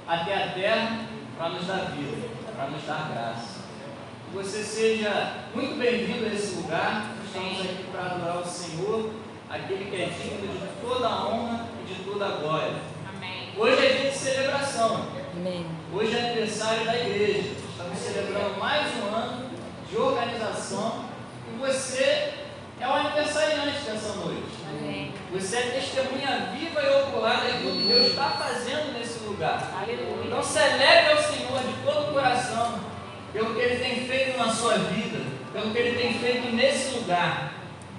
até a terra para nos dar vida, para nos dar graça. Que você seja muito bem-vindo a esse lugar. Estamos aqui para adorar o Senhor, aquele que é digno de toda a honra e de toda a glória. Amém. Hoje é dia de celebração. Amém. Hoje é aniversário da igreja. Estamos celebrando mais um ano de organização e você é o aniversariante dessa noite. Amém. Você é testemunha viva e ocular daquilo que Deus está fazendo nesse lugar. Aleluia. Então celebre ao Senhor de todo o coração pelo que Ele tem feito na sua vida, pelo que Ele tem feito nesse lugar.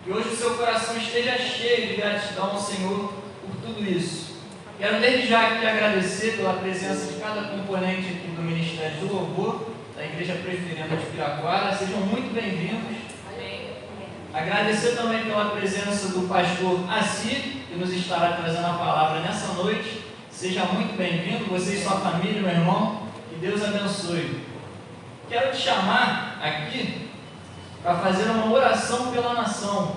Que hoje o seu coração esteja cheio de gratidão ao Senhor por tudo isso. Quero desde já aqui agradecer pela presença de cada componente aqui do Ministério do Louvor, da Igreja Presbiteriana de Piraquara. Sejam muito bem-vindos. Agradecer também pela presença do pastor Assir, que nos estará trazendo a palavra nessa noite. Seja muito bem-vindo, você e sua família, meu irmão. Que Deus abençoe. Quero te chamar aqui para fazer uma oração pela nação.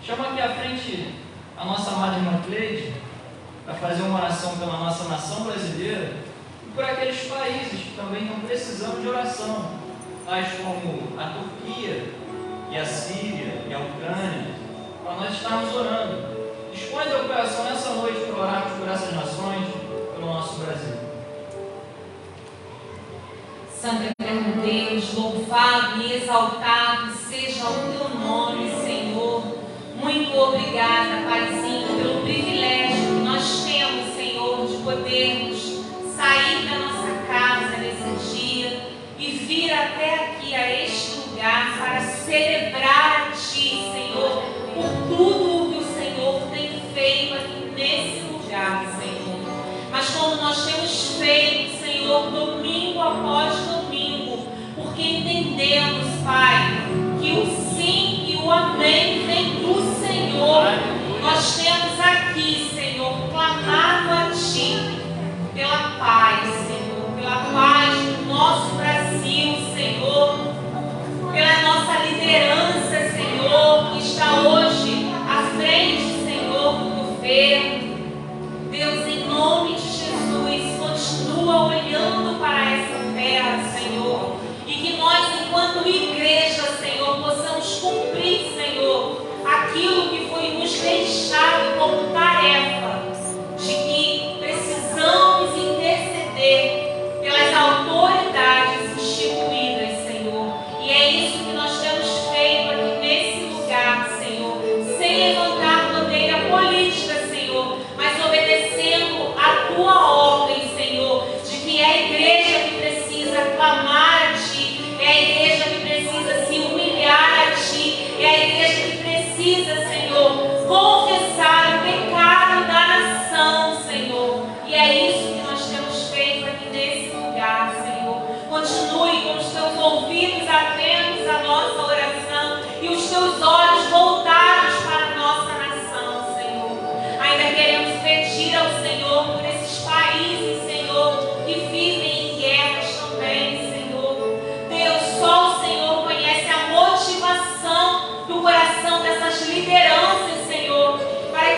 Chama aqui à frente a nossa amada irmã Cleide, para fazer uma oração pela nossa nação brasileira e por aqueles países que também estão precisando de oração, tais como a Turquia e a Síria e a Ucrânia, para nós estarmos orando. Dispõe teu coração nessa noite para orarmos por essas nações, pelo nosso Brasil. Santo eterno Deus, louvado e exaltado seja o teu nome, Senhor. Muito obrigada, Paizinho, pelo privilégio que nós temos, Senhor, de podermos sair da nossa casa nesse dia e vir até aqui a este lugar para celebrar a Ti, Senhor, por tudo o que o Senhor tem feito aqui nesse lugar, Senhor. Mas como nós temos feito, Senhor, domingo após domingo, porque entendemos, Pai, que o sim e o amém vem do Senhor. Nós temos aqui, Senhor, clamado a Ti pela paz, Senhor, pela paz do nosso Brasil, Senhor, pela nossa liderança, Senhor, que está hoje à frente, Senhor, do governo. Deus, em nome de Jesus, continua olhando para essa terra, Senhor, e que nós, enquanto igreja, Senhor, possamos cumprir, Senhor, aquilo que foi nos deixado como tarefa, de que precisamos interceder pelas autoridades instituídas, Senhor. E é isso que nós temos feito aqui nesse lugar, Senhor, sem levantar bandeira política, Senhor, mas obedecendo a Tua ordem, Senhor, de que é a igreja que precisa clamar a Ti, é a igreja que precisa se humilhar a Ti, é a igreja que precisa, Senhor, confessar o pecado da nação, Senhor. E é isso que nós temos feito aqui nesse lugar, Senhor. Continue com os Teus ouvidos atentos à nossa oração e os Teus olhos voltados para a nossa nação, Senhor. Ainda queremos pedir ao Senhor por esses países, Senhor, que vivem em guerras também, Senhor. Deus, só o Senhor conhece a motivação do coração dessas lideranças, Senhor, para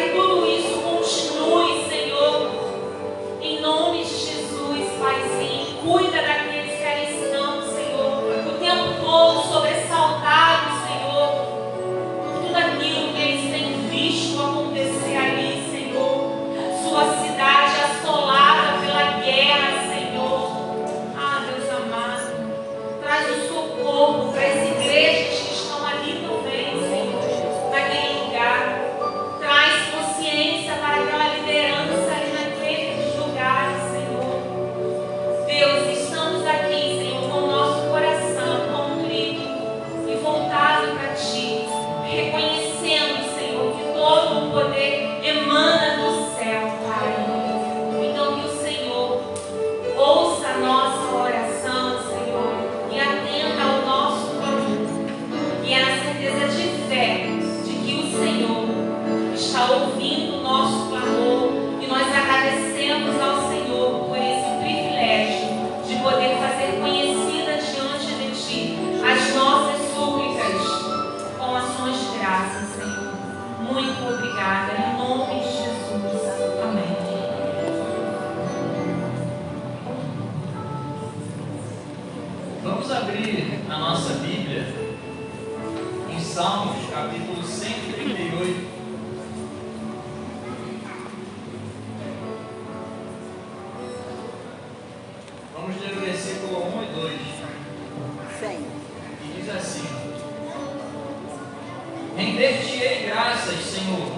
Render-te-ei graças, Senhor,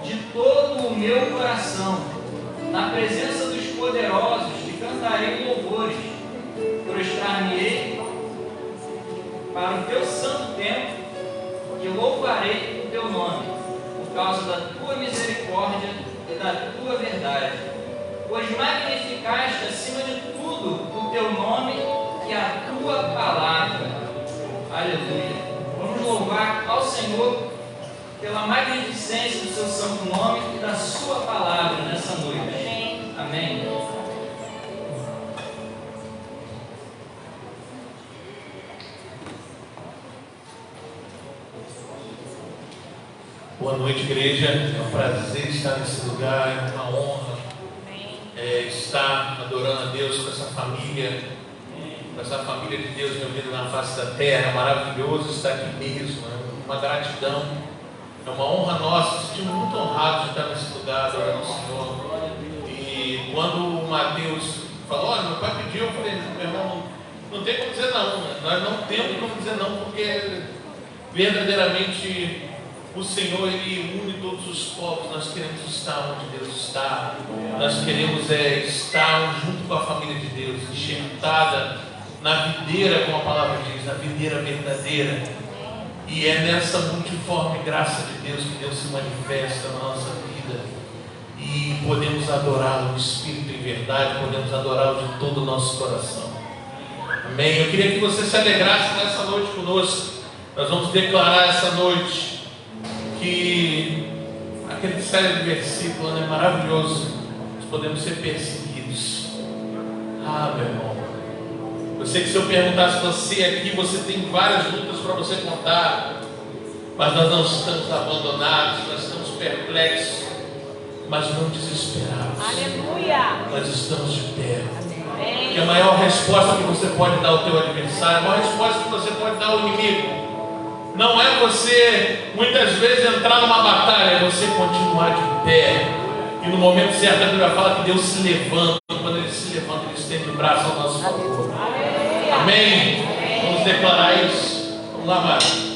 de todo o meu coração. Na presença dos poderosos te cantarei louvores. Prostrar-me-ei para o teu santo templo e louvarei o teu nome, por causa da tua misericórdia e da tua verdade. Pois magnificaste acima de tudo o teu nome e a tua palavra. Aleluia. Vamos louvar ao Senhor pela magnificência do seu santo nome e da sua palavra nessa noite. Amém. Amém. Boa noite, igreja. É um prazer estar nesse lugar, é uma honra estar adorando a Deus com essa família de Deus reunida na face da terra. É maravilhoso estar aqui mesmo, é uma gratidão, é uma honra nossa. Nos sentimos muito honrados de estar nesse lugar adorando o Senhor. E quando o Mateus falou, olha, meu pai pediu, eu falei, meu irmão, não tem como dizer não, nós não temos como dizer não, porque verdadeiramente o Senhor, Ele une todos os povos. Nós queremos estar onde Deus está. Nós queremos estar junto com a família de Deus, enxertada na videira, como a palavra diz, na videira verdadeira. E é nessa multiforme graça de Deus que Deus se manifesta na nossa vida. E podemos adorá-lo no Espírito e em verdade, podemos adorá-lo de todo o nosso coração. Amém? Eu queria que você se alegrasse nessa noite conosco. Nós vamos declarar essa noite que aquele célebre versículo é maravilhoso. Nós podemos ser perseguidos. Meu irmão, eu sei que se eu perguntasse você aqui, você tem várias lutas para você contar, mas nós não estamos abandonados, nós estamos perplexos, mas não desesperados. Aleluia! Nós estamos de pé. Amém. Que a maior resposta que você pode dar ao teu adversário, a maior resposta que você pode dar ao inimigo, não é você muitas vezes entrar numa batalha, é você continuar de pé. E no momento certo a Bíblia fala que Deus se levanta. E quando Ele se levanta, Ele estende o braço ao nosso favor. Amém? Vamos declarar isso. Vamos lá, Márcio.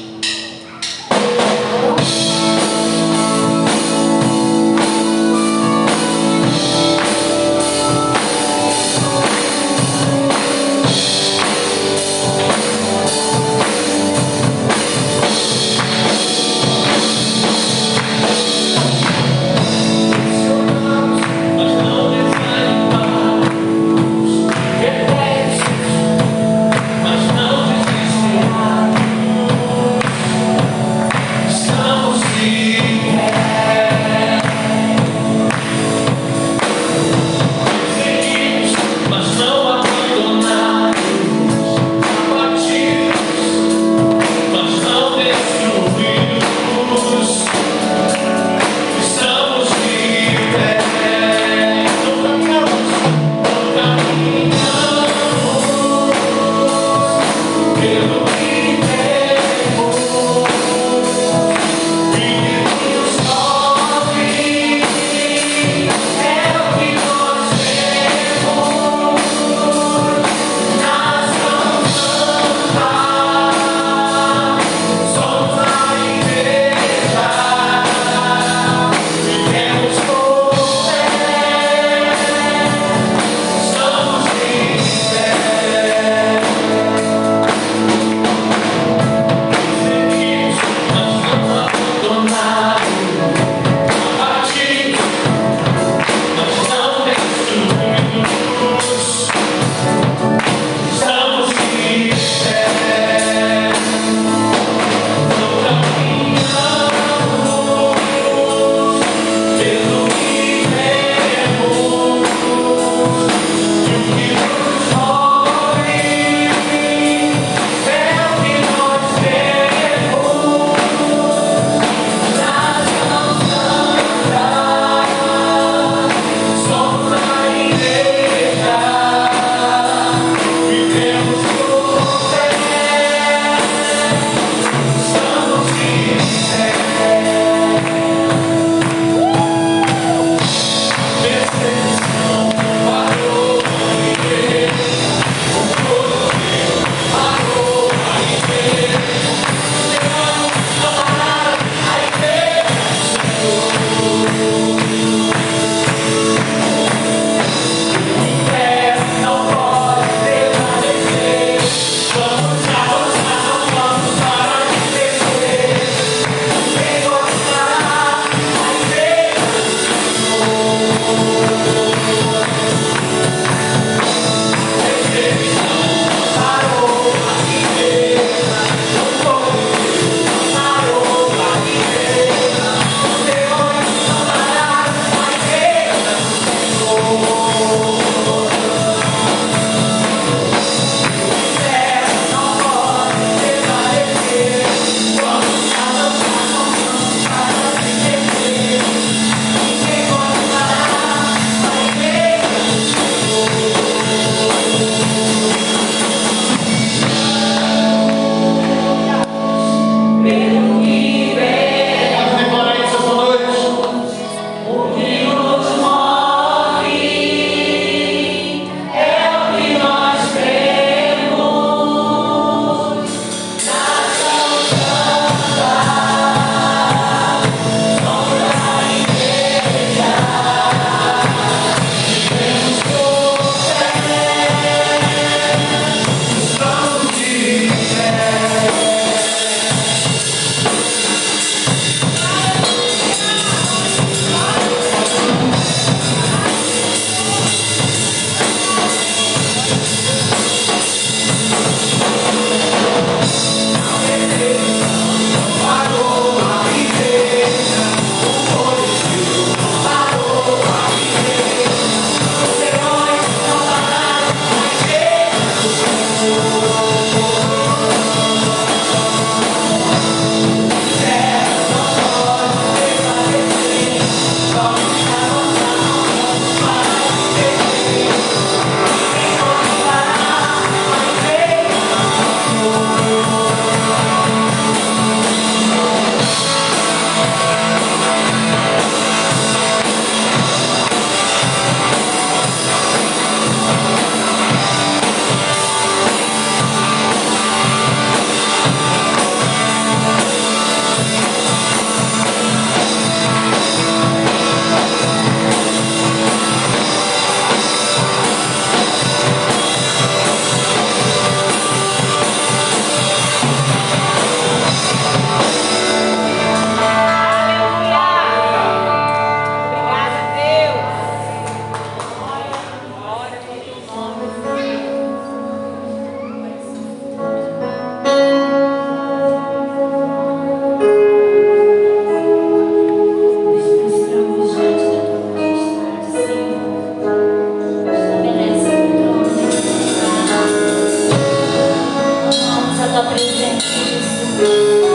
Estamos Sua presença, Jesus.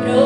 Pro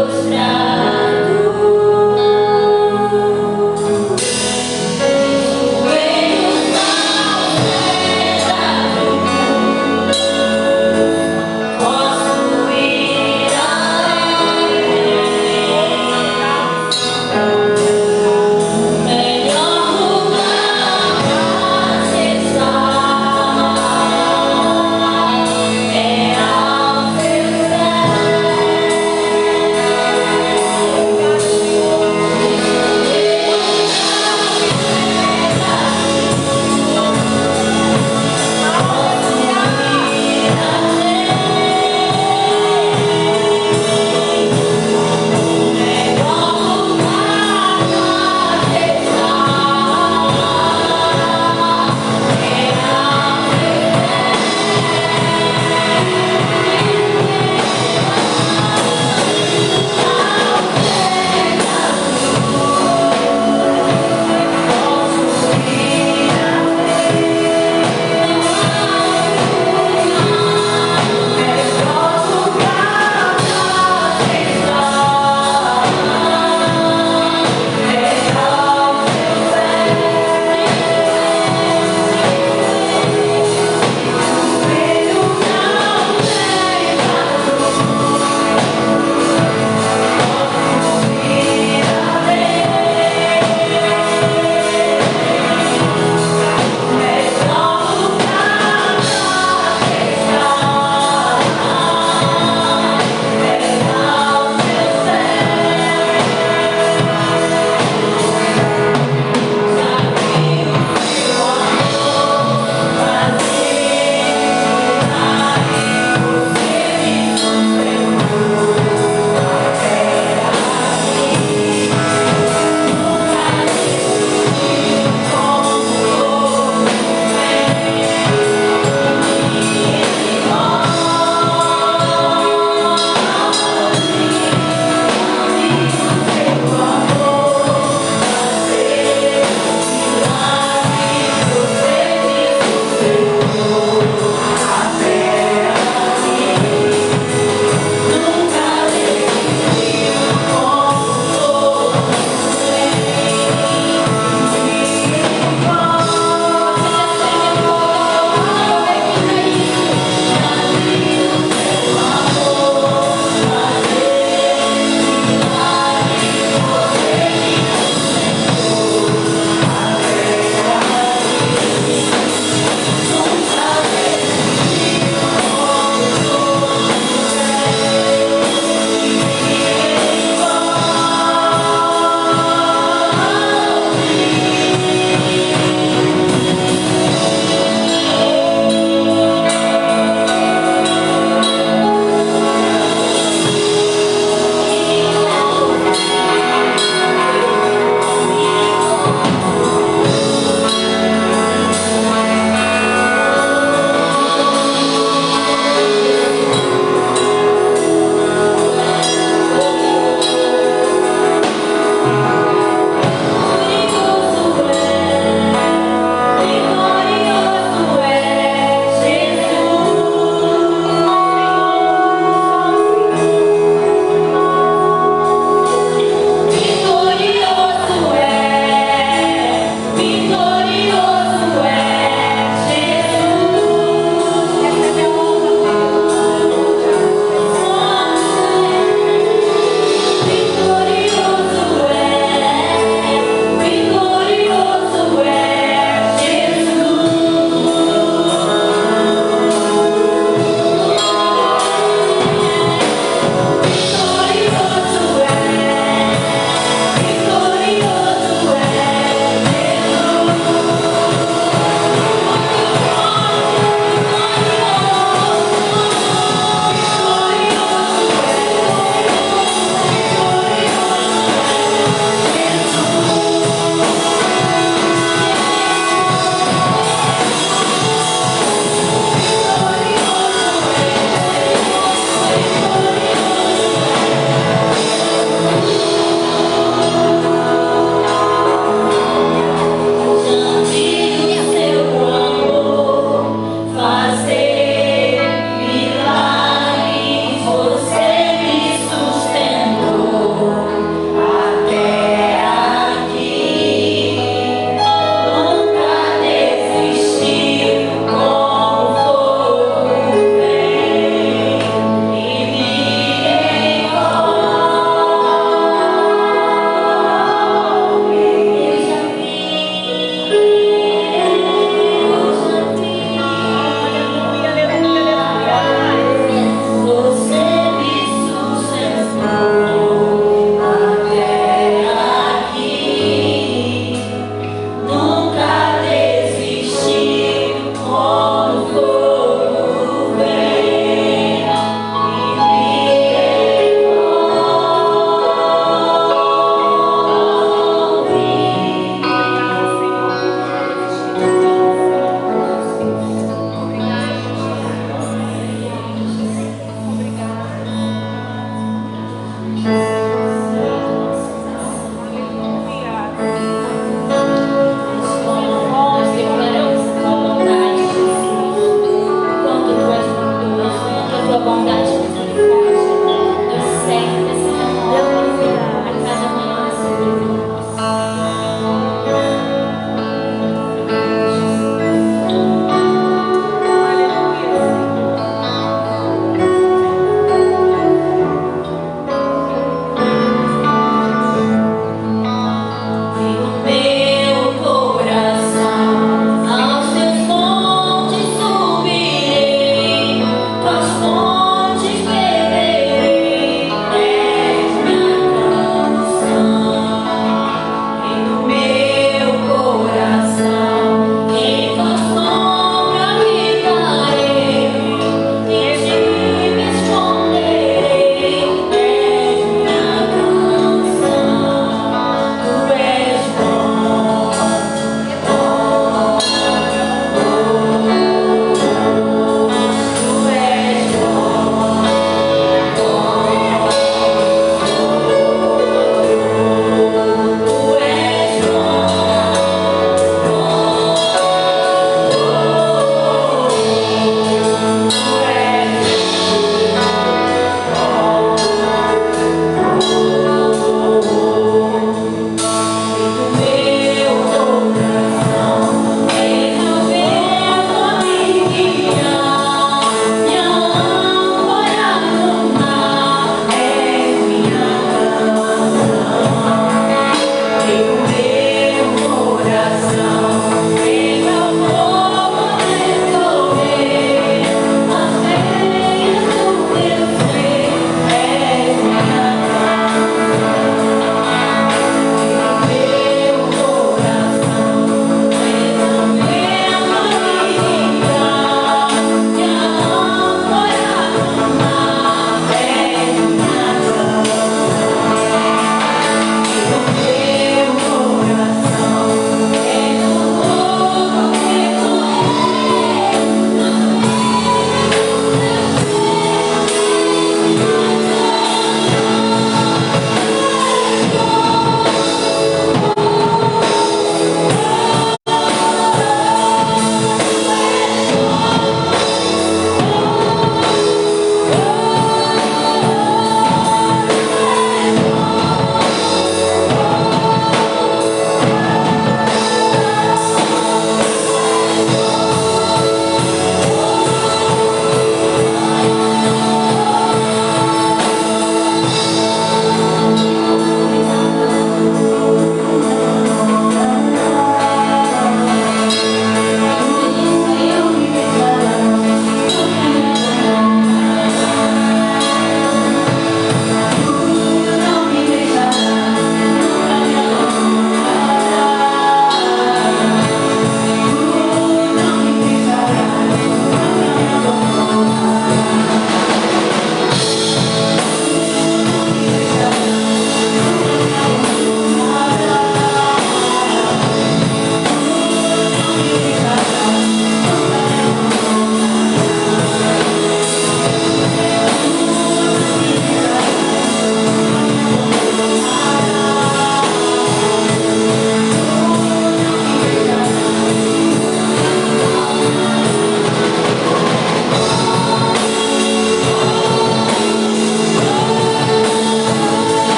Tuas fontes beberei.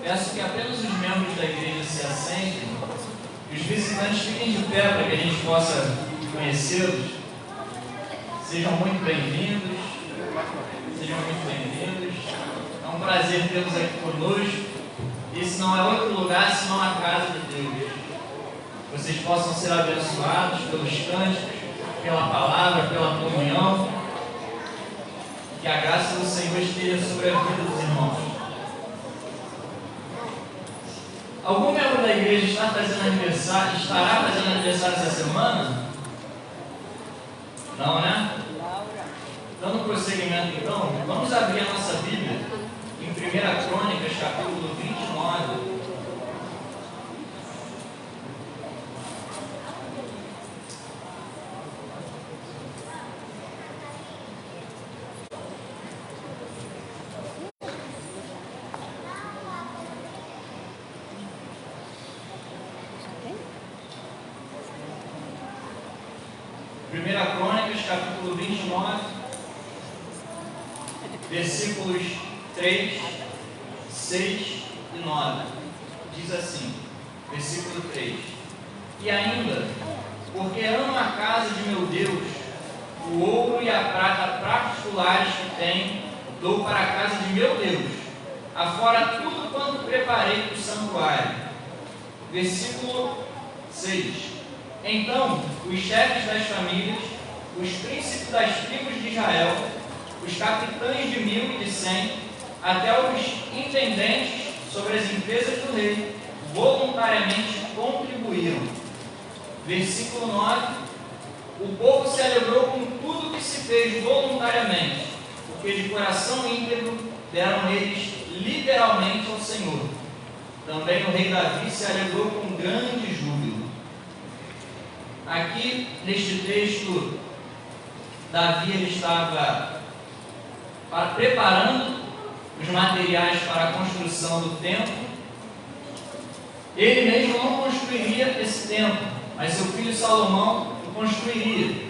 Peço que apenas os membros da igreja se assentem e os visitantes fiquem de pé para que a gente possa conhecê-los. Sejam muito bem-vindos. Sejam muito bem-vindos. É um prazer tê-los aqui conosco. Esse não é outro lugar senão a casa de Deus. Vocês possam ser abençoados pelos cânticos, pela palavra, pela comunhão. Que a graça do Senhor esteja sobre a vida dos irmãos. Algum membro da igreja estará fazendo aniversário essa semana? Não, né? Dando prosseguimento então, vamos abrir a nossa Bíblia em 1 Crônicas, capítulo 29. Capítulo 29, versículos 3, 6 e 9. Diz assim, versículo 3: E ainda, porque amo a casa de meu Deus, o ouro e a prata particulares que tenho, dou para a casa de meu Deus, afora tudo quanto preparei para o santuário. Versículo 6: Então, os chefes das famílias, os príncipes das tribos de Israel, os capitães de 1000 e de 100, até os intendentes sobre as empresas do rei, voluntariamente contribuíram. Versículo 9: O povo se alegrou com tudo que se fez voluntariamente, porque de coração íntegro deram eles liberalmente ao Senhor. Também o rei Davi se alegrou com grande júbilo. Aqui, neste texto, Davi ele estava preparando os materiais para a construção do templo. Ele mesmo não construiria esse templo, mas seu filho Salomão o construiria.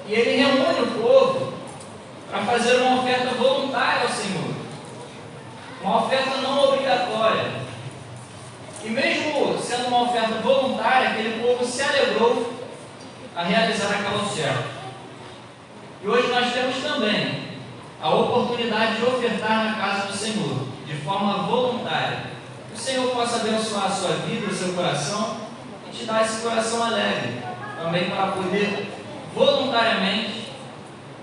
E ele reúne o povo para fazer uma oferta voluntária ao Senhor, uma oferta não obrigatória. E mesmo sendo uma oferta voluntária, aquele povo se alegrou a realizar aquela oferta. E hoje nós temos também a oportunidade de ofertar na casa do Senhor, de forma voluntária. Que o Senhor possa abençoar a sua vida, o seu coração, e te dar esse coração alegre, também para poder voluntariamente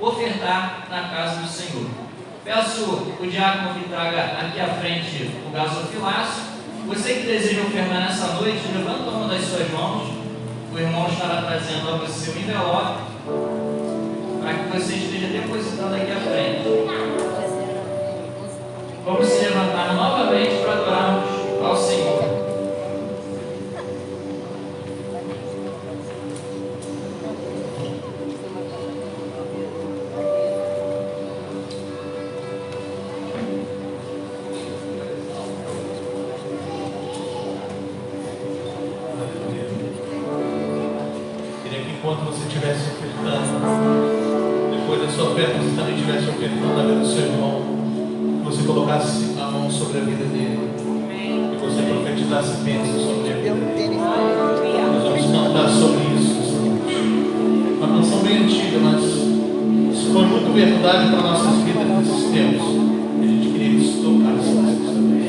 ofertar na casa do Senhor. Peço o diácono que traga aqui à frente o gasofilácio. Você que deseja ofertar nessa noite, levanta uma das suas mãos. O irmão estará trazendo a você o envelope, para que você esteja depositando aqui à frente. Vamos se levantar novamente para adorarmos ao Senhor. estivesse ofertando a vida do seu irmão, que você colocasse a mão sobre a vida dele. Que você profetizasse bênção sobre a vida dele. Nós vamos cantar sobre isso. Uma canção bem antiga, mas isso foi muito verdade para nossas vidas nesses tempos. A gente queria que isso tocasse vocês também.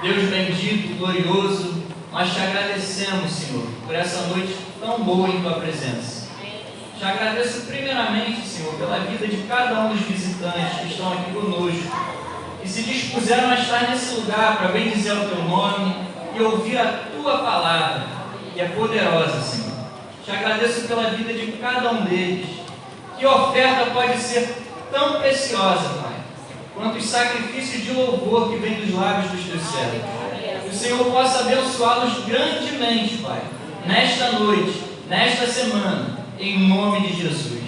Deus bendito, glorioso, nós te agradecemos, Senhor, por essa noite tão boa em tua presença. Te agradeço primeiramente, Senhor, pela vida de cada um dos visitantes que estão aqui conosco, que se dispuseram a estar nesse lugar para bendizer o teu nome e ouvir a tua palavra, que é poderosa, Senhor. Te agradeço pela vida de cada um deles, Que oferta pode ser tão preciosa, Pai, quanto os sacrifícios de louvor que vêm dos lábios dos teus servos. Que o Senhor possa abençoá-los grandemente, Pai, nesta noite, nesta semana, em nome de Jesus.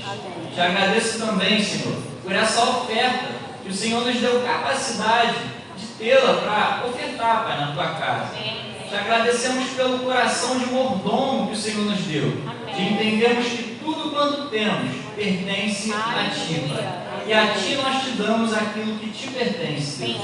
Te agradeço também, Senhor, por essa oferta que o Senhor nos deu capacidade de tê-la para ofertar, Pai, na tua casa. Te agradecemos pelo coração de mordomo que o Senhor nos deu, de entendermos que tudo quanto temos pertence a Ti, Pai. E a Ti nós te damos aquilo que te pertence, Deus.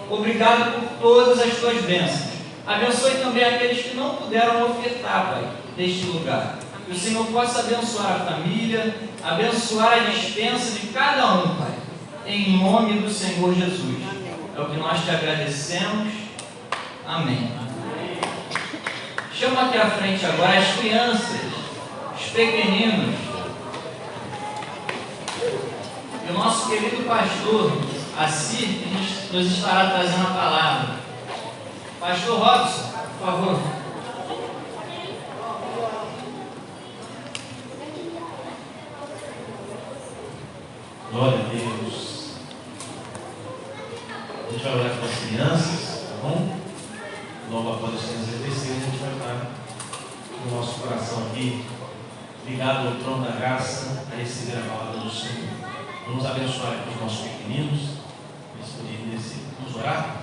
Obrigado por todas as Tuas bênçãos. Abençoe também aqueles que não puderam ofertar, Pai, neste lugar. Que o Senhor possa abençoar a família, abençoar a dispensa de cada um, Pai. Em nome do Senhor Jesus. É o que nós te agradecemos. Amém. Chama aqui à frente agora as crianças, os pequeninos. E o nosso querido pastor, Assi, nos estará trazendo a palavra. Pastor Robson, por favor. Glória a Deus. A gente vai orar com as crianças, tá bom? Logo após as crianças descerem, a gente vai estar no nosso coração aqui, ligado ao trono da graça, a receber a palavra do Senhor. Vamos abençoar aqui os nossos pequeninos. Eles poderiam descer. Vamos orar?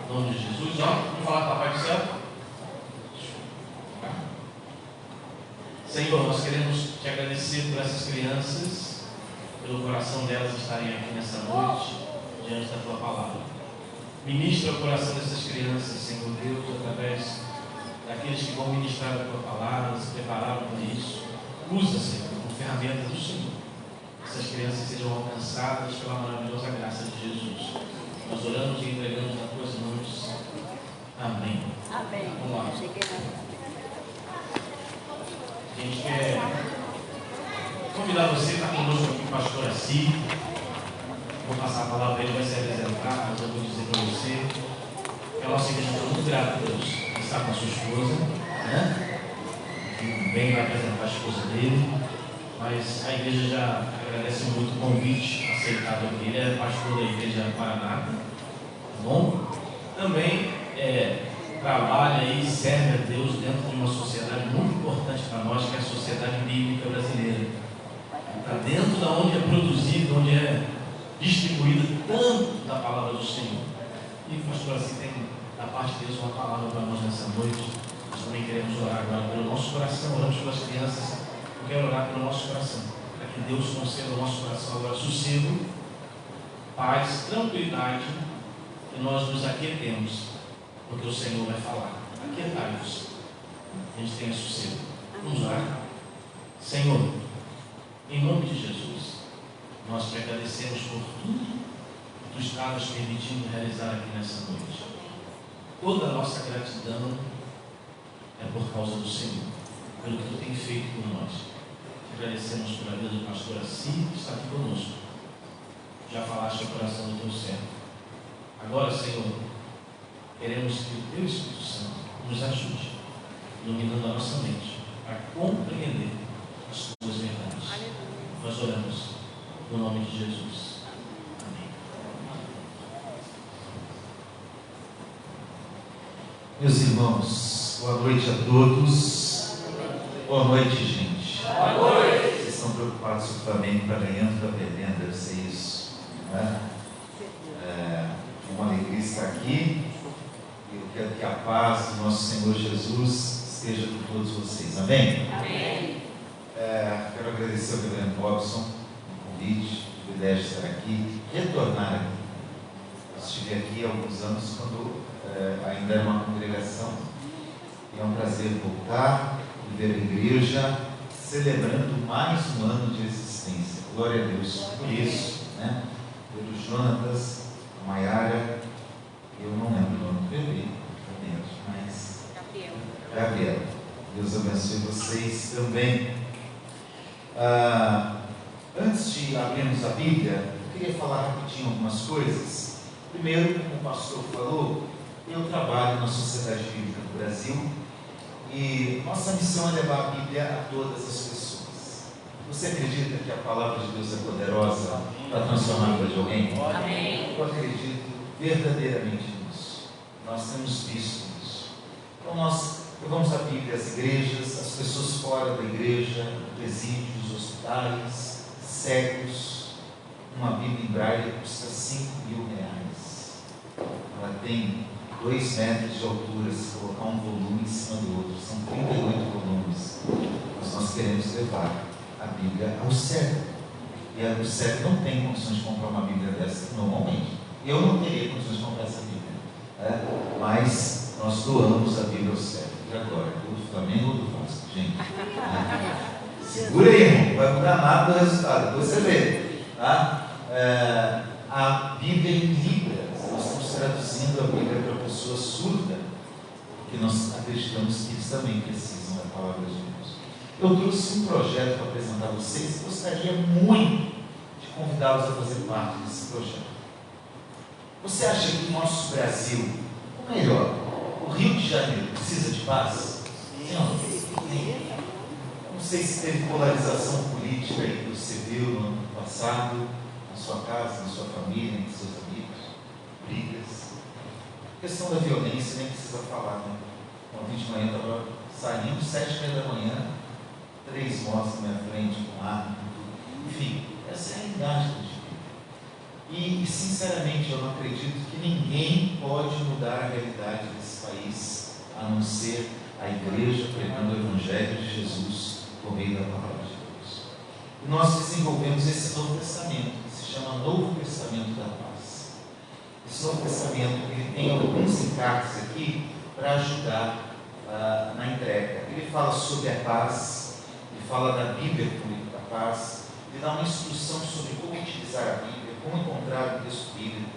Em nome de Jesus. Ó, vamos falar com a Pai do céu. Senhor, nós queremos te agradecer por essas crianças, pelo coração delas estarem aqui nessa noite, diante da tua palavra. Ministra o coração dessas crianças, Senhor Deus, através daqueles que vão ministrar a tua palavra, se prepararam para isso. Usa, Senhor, como ferramenta do Senhor. Essas crianças sejam alcançadas pela maravilhosa graça de Jesus. Nós oramos e entregamos nas tuas mãos. Amém. Amém. Vamos lá. A gente quer convidar você a estar conosco aqui, o pastor Assi. Vou passar a palavra, ele vai se apresentar, mas eu vou dizer para você que a nossa igreja está muito grata a Deus. Ele está com a sua esposa, né? E bem vai apresentar a esposa dele, mas a igreja já agradece muito o convite aceitado aqui. Ele é pastor da igreja Paraná, tá bom? Também trabalha e serve a Deus dentro de uma sociedade muito importante para nós, que é a sociedade bíblica brasileira. Está dentro da onde é produzido, onde é distribuída tanto da palavra do Senhor. E o pastor assim tem da parte de Deus uma palavra para nós nessa noite. Nós também queremos orar agora pelo nosso coração, oramos pelas crianças. Eu quero orar pelo nosso coração, para que Deus conceda ao nosso coração agora sossego, paz, tranquilidade, que nós nos aquietemos, porque o Senhor vai falar. Aquietai-vos, a gente tenha sossego. Vamos orar. Senhor, em nome de Jesus, nós te agradecemos por tudo que tu estavas permitindo realizar aqui nessa noite. Toda a nossa gratidão é por causa do Senhor, pelo que tu tem feito por nós. Te agradecemos pela vida do pastor Assi, que está aqui conosco. Já falaste ao coração do teu servo. Agora, Senhor, queremos que o teu Espírito Santo nos ajude, iluminando a nossa mente, para compreender as tuas verdades. Nós oramos no nome de Jesus. Amém. Meus irmãos, boa noite a todos. Boa noite, gente. Boa noite. Vocês estão preocupados se o Flamengo está ganhando ou está perdendo, deve ser isso, não é? É uma alegria estar aqui. Eu quero que a paz do nosso Senhor Jesus esteja com todos vocês. Amém? Amém. Quero agradecer ao reverendo Robson o convite, o privilégio de estar aqui, retornar aqui. Eu estive aqui há alguns anos quando ainda era uma congregação. E é um prazer voltar e ver a igreja celebrando mais um ano de existência. Glória a Deus por isso, né? Pelo Jonatas, a Maiara, eu não lembro o nome do bebê, mas Gabriel. Deus abençoe vocês também. Antes de abrirmos a Bíblia, eu queria falar rapidinho algumas coisas. Primeiro, como o pastor falou, eu trabalho na Sociedade Bíblica do Brasil e nossa missão é levar a Bíblia a todas as pessoas. Você acredita que a palavra de Deus é poderosa para transformar a vida de alguém? Amém. Eu acredito verdadeiramente nisso. Nós temos visto isso. Então nós levamos a Bíblia às igrejas, às pessoas fora da igreja, presídios, hospitais, cegos. Uma Bíblia em braille custa R$5.000. Ela tem 2 metros de altura, se colocar um volume em cima do outro. São 38 volumes. Mas nós queremos levar a Bíblia ao cego. E o cego não tem condições de comprar uma Bíblia dessa normalmente. Eu não teria condições de comprar essa Bíblia. Mas nós doamos a Bíblia ao cego. E agora? Do Flamengo ou do Vasco? Gente. Segura aí, irmão. Não vai mudar nada do resultado. Depois você vê. Tá? A Bíblia em Libras. Nós estamos traduzindo a Bíblia para pessoa surda, porque nós acreditamos que eles também precisam da palavra de Deus. Eu trouxe um projeto para apresentar a vocês e gostaria muito de convidá-los a fazer parte desse projeto. Você acha que o nosso Brasil, ou melhor, o Rio de Janeiro, precisa de paz? Não sei se teve polarização política aí que você viu no ano passado, na sua casa, na sua família, entre seus amigos, brigas. A questão da violência nem precisa falar, né? Ontem de manhã estava saindo, 7h30 da manhã, 3 motos na minha frente, com arma, enfim, essa é a realidade da gente. E sinceramente eu não acredito que ninguém pode mudar a realidade desse país, a não ser a igreja pregando o Evangelho de Jesus por meio da palavra de Deus. E nós desenvolvemos esse Novo Testamento, que se chama Novo Testamento da Paz. Esse Novo Testamento ele tem alguns encartes aqui para ajudar na entrega. Ele fala sobre a paz, ele fala da Bíblia como da paz, ele dá uma instrução sobre como utilizar a Bíblia, como encontrar o texto bíblico,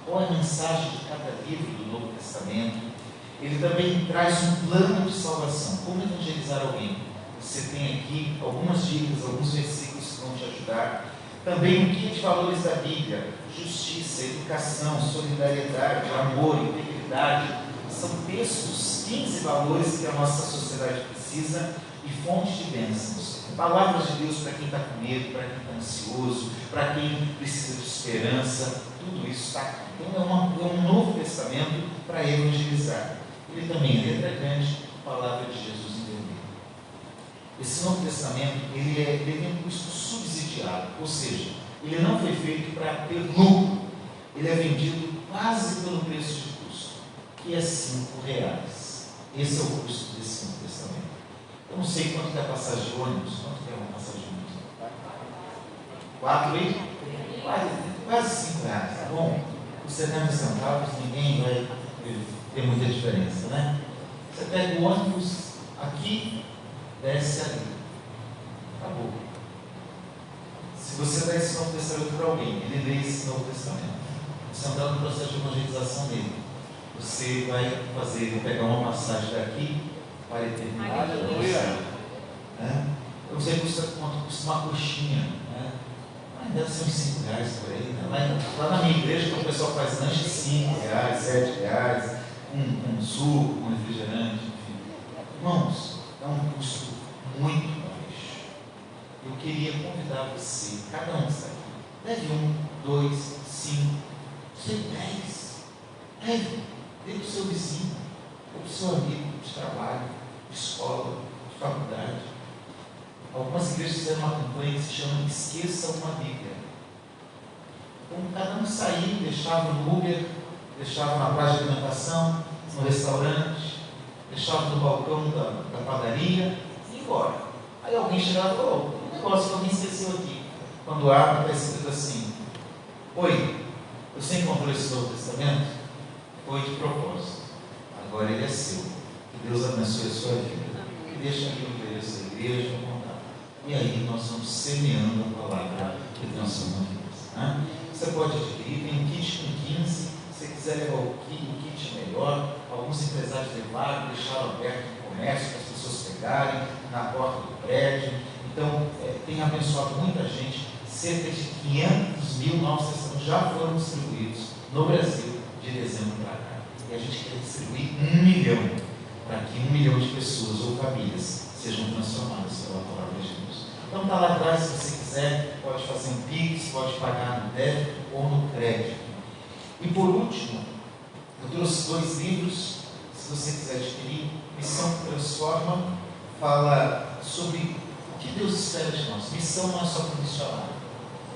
qual é a mensagem de cada livro do Novo Testamento. Ele também traz um plano de salvação, como evangelizar alguém. Você tem aqui algumas dicas, alguns versículos que vão te ajudar. Também um guia de valores da Bíblia: justiça, educação, solidariedade, amor, integridade. São textos, 15 valores que a nossa sociedade precisa e fonte de bênçãos. Palavras de Deus para quem está com medo, para quem está ansioso, para quem precisa de esperança. Tudo isso está aqui. Então é um Novo Testamento para evangelizar. Ele também é letra grande, palavra de Jesus em vermelho. Esse Novo Testamento ele tem um custo subsidiado, ou seja, ele não foi feito para ter lucro. Ele é vendido quase pelo preço de custo, que é R$5. Esse é o custo desse Novo Testamento. Eu não sei quanto é a passagem de ônibus. Quanto é uma passagem de ônibus? 4 aí? Quase R$5, tá bom? Os 70 centavos ninguém vai ter muita diferença, né? Você pega o ônibus aqui, desce ali. Acabou. Se você dá esse Novo Testamento para alguém, ele lê esse Novo Testamento. Você entrar no processo de evangelização dele. Você vai pegar uma passagem daqui para a eternidade. Eu não sei quanto custa uma coxinha, né? Mas deve ser uns R$5 por aí, né? Lá na minha igreja, quando o pessoal faz lanche, R$5, R$7, um suco, um refrigerante, enfim. Irmãos, é um custo muito baixo. Eu queria convidar você, cada um que está aqui, deve 1, 2, 5, 10. Deve para o seu vizinho, para o seu amigo de trabalho, de escola, de faculdade. Algumas igrejas fizeram uma campanha que se chama Esqueça uma Bíblia. Então, cada um saía, deixava no Uber, deixava na praça de alimentação, no restaurante, deixava no balcão da padaria e ia embora. Aí alguém chegava e falou: o negócio que alguém esqueceu aqui. Quando abre, está escrito assim: oi, você encontrou esse Novo Testamento? Foi de propósito. Agora ele é seu. Que Deus abençoe a sua vida. E deixa aqui o endereço da igreja, contato. E aí nós vamos semeando a palavra que transforma vidas. Né? Você pode adquirir, tem um kit com 15. Se você quiser levar o kit melhor, alguns empresários levaram, deixaram aberto o comércio para as pessoas pegarem na porta do prédio. Então, tem abençoado muita gente. Cerca de 500.000 Novos Testamentos já foram distribuídos no Brasil de dezembro para cá. E a gente quer distribuir 1 milhão, para que 1 milhão de pessoas ou famílias sejam transformadas pela palavra de Deus. Então está lá atrás, se você quiser, pode fazer um Pix, pode pagar no débito ou no crédito. E por último, eu trouxe 2 livros, se você quiser adquirir. Missão que Transforma fala sobre o que Deus espera de nós. Missão não é só para o missionário,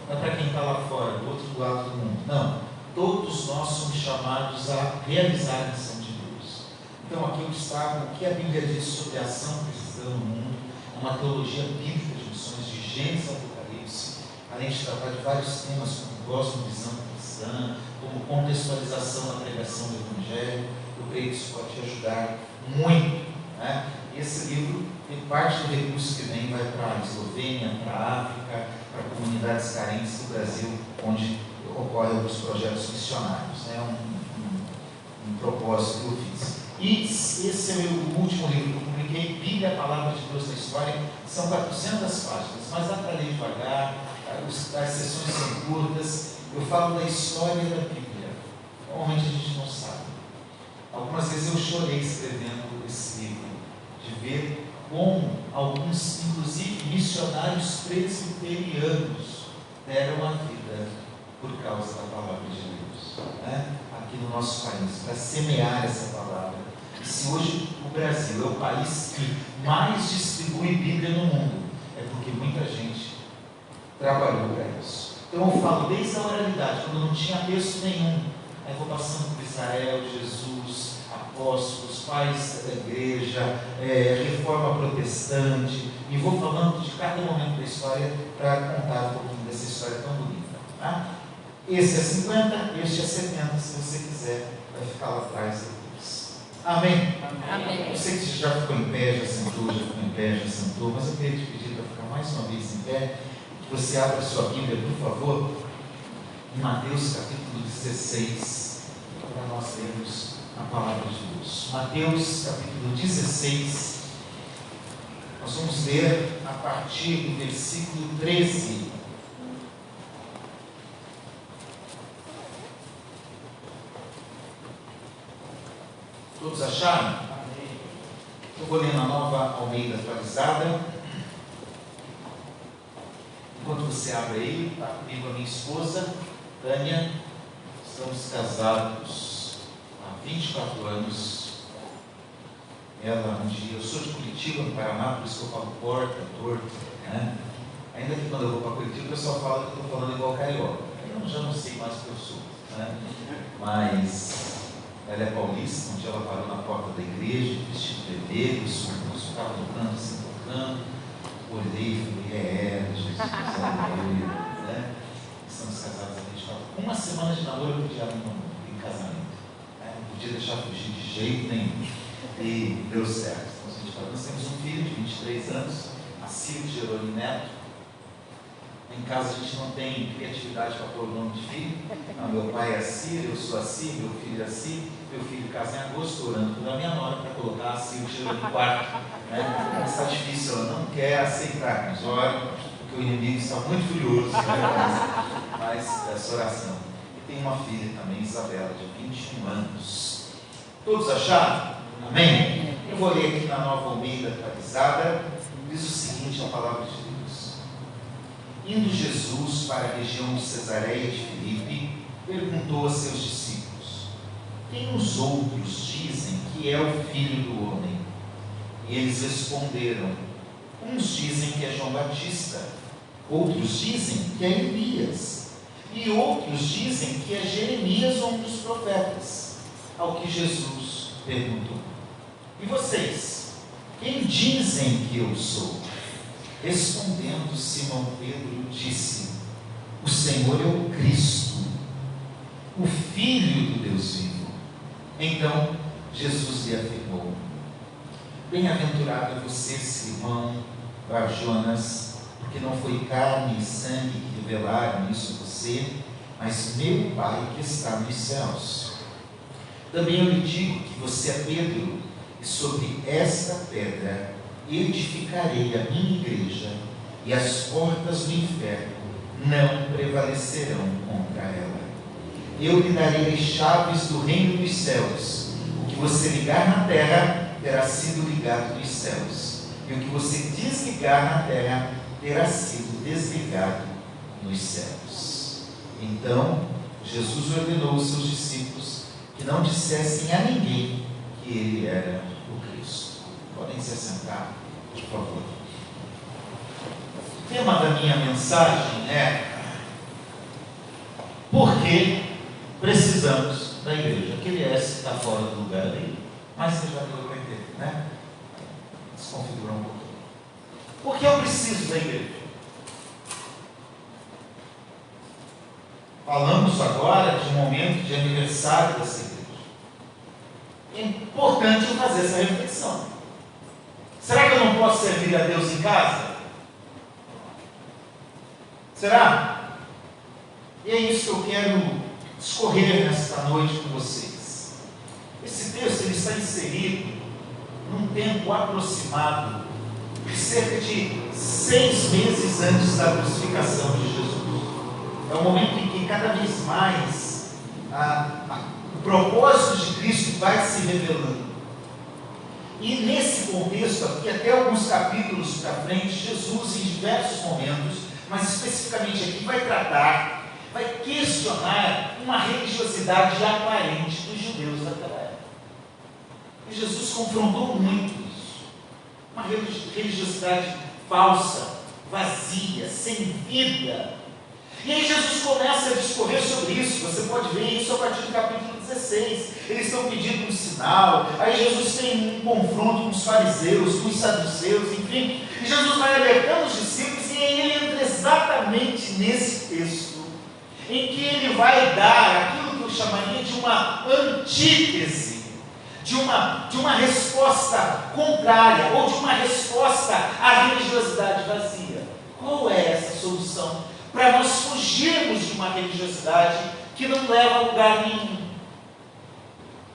não é para quem está lá fora, do outro lado do mundo. Não, todos nós somos chamados a realizar a missão de Deus. Então aqui eu destaco o que a Bíblia diz sobre a ação cristã no mundo, uma teologia bíblica de missões de Gênesis ao Apocalipse, além de tratar de vários temas como cosmovisão cristã, como contextualização da pregação do Evangelho. Eu creio que isso pode te ajudar muito, né? Esse livro, tem parte do recurso que vem vai para a Eslovênia, para a África, para comunidades carentes do Brasil, onde ocorrem alguns projetos missionários. É um propósito que eu fiz. E esse é o meu último livro que eu publiquei, Bíblia, a Palavra de Deus na História. São 400 páginas, mas dá para ler devagar, as sessões são curtas. Eu falo da história da Bíblia. Normalmente a gente não sabe. Algumas vezes eu chorei escrevendo esse livro, de ver como alguns, inclusive missionários presbiterianos, deram a vida por causa da palavra de Deus, né? Aqui no nosso país, para semear essa palavra. E se hoje o Brasil é o país que mais distribui Bíblia no mundo, é porque muita gente trabalhou para isso. Então eu falo desde a oralidade, quando não tinha texto nenhum, aí vou passando por Israel, Jesus, apóstolos, pais da igreja, reforma protestante, e vou falando de cada momento da história para contar um pouquinho dessa história tão bonita. Tá? Esse é 50, este é 70, se você quiser, vai ficar lá atrás depois. Amém? Amém. Eu sei que você já ficou em pé, já sentou, mas eu queria te pedir para ficar mais uma vez em pé, que você abra sua Bíblia, por favor, em Mateus capítulo 16, para nós lermos a palavra de Deus. Mateus capítulo 16, nós vamos ler a partir do versículo 13. Todos acharam? Eu vou ler na Nova Almeida atualizada. Enquanto você abre aí, está comigo a minha esposa, Tânia. Estamos casados há 24 anos. Ela um dia, eu sou de Curitiba, no Paraná, por isso que eu falo porta, torta, né? Ainda que quando eu vou para Curitiba, o pessoal fala que eu estou falando igual carioca. Eu já não sei mais o que eu sou, né? Mas ela é paulista. Um dia ela parou na porta da igreja, vestido vermelho, surdos, ficava tocando, assim, tocando. Olhei e falei, Jesus, né? Estamos casados há 24 anos. Uma semana de namoro eu pedi ela em casamento, né? Não podia deixar fugir de jeito nenhum. E deu certo. Então, nós temos um filho de 23 anos, a Ciro Geroni Neto. Em casa a gente não tem criatividade para pôr o nome de filho. Não, meu pai é Ciro, eu sou a Ciro, meu filho é Ciro. Meu filho casa em agosto, orando por a minha nora para colocar a Ciro Geroni no quarto. Né? Mas está difícil, ela não quer aceitar. Mas olha, porque o inimigo está muito furioso, né? Mas essa oração. E tem uma filha também, Isabela, de 21 anos. Todos acharam? Amém? Eu vou ler aqui na Nova Almeida atualizada. Diz o seguinte, a palavra de Deus. Indo Jesus para a região de Cesareia de Filipe, perguntou a seus discípulos: quem os outros dizem que é o Filho do Homem? E eles responderam: uns dizem que é João Batista, outros dizem que é Elias, e outros dizem que é Jeremias ou um dos profetas. Ao que Jesus perguntou: e vocês, quem dizem que eu sou? Respondendo, Simão Pedro disse: o Senhor é o Cristo, o Filho do Deus vivo. Então Jesus lhe afirmou: bem-aventurado é você, Simão Bar-Jonas, porque não foi carne e sangue que revelaram isso a você, mas meu Pai que está nos céus. Também eu lhe digo que você é Pedro, e sobre esta pedra edificarei a minha igreja, e as portas do inferno não prevalecerão contra ela. Eu lhe darei as chaves do reino dos céus. O que você ligar na terra terá sido ligado nos céus, e o que você desligar na terra terá sido desligado nos céus. Então, Jesus ordenou aos seus discípulos que não dissessem a ninguém que ele era o Cristo. Podem se assentar, por favor. O tema da minha mensagem é: por que precisamos da igreja? Aquele S está fora do lugar ali, mas você já deu para entender, né? Desconfigurar um pouquinho. Por que eu preciso da igreja? Falamos agora de um momento de aniversário dessa igreja. É importante eu fazer essa reflexão. Será que eu não posso servir a Deus em casa? Será? E é isso que eu quero discorrer nesta noite com vocês. Esse texto ele está inserido num tempo aproximado de cerca de 6 meses antes da crucificação de Jesus. É um momento em que cada vez mais o propósito de Cristo vai se revelando. E nesse contexto aqui, até alguns capítulos para frente, Jesus em diversos momentos, mas especificamente aqui, vai questionar uma religiosidade aparente dos judeus daquela época. E Jesus confrontou muito isso. Uma religiosidade falsa, vazia, sem vida. E aí Jesus começa a discorrer sobre isso. Você pode ver isso a partir do capítulo 16. Eles estão pedindo um sinal. Aí Jesus tem um confronto com os fariseus, com os saduceus, enfim. E Jesus vai alertando os discípulos, e aí ele entra exatamente nesse texto, em que ele vai dar aquilo que eu chamaria de uma antítese, de uma resposta contrária, ou de uma resposta à religiosidade vazia. Qual é essa solução para nós fugirmos de uma religiosidade que não leva a lugar nenhum?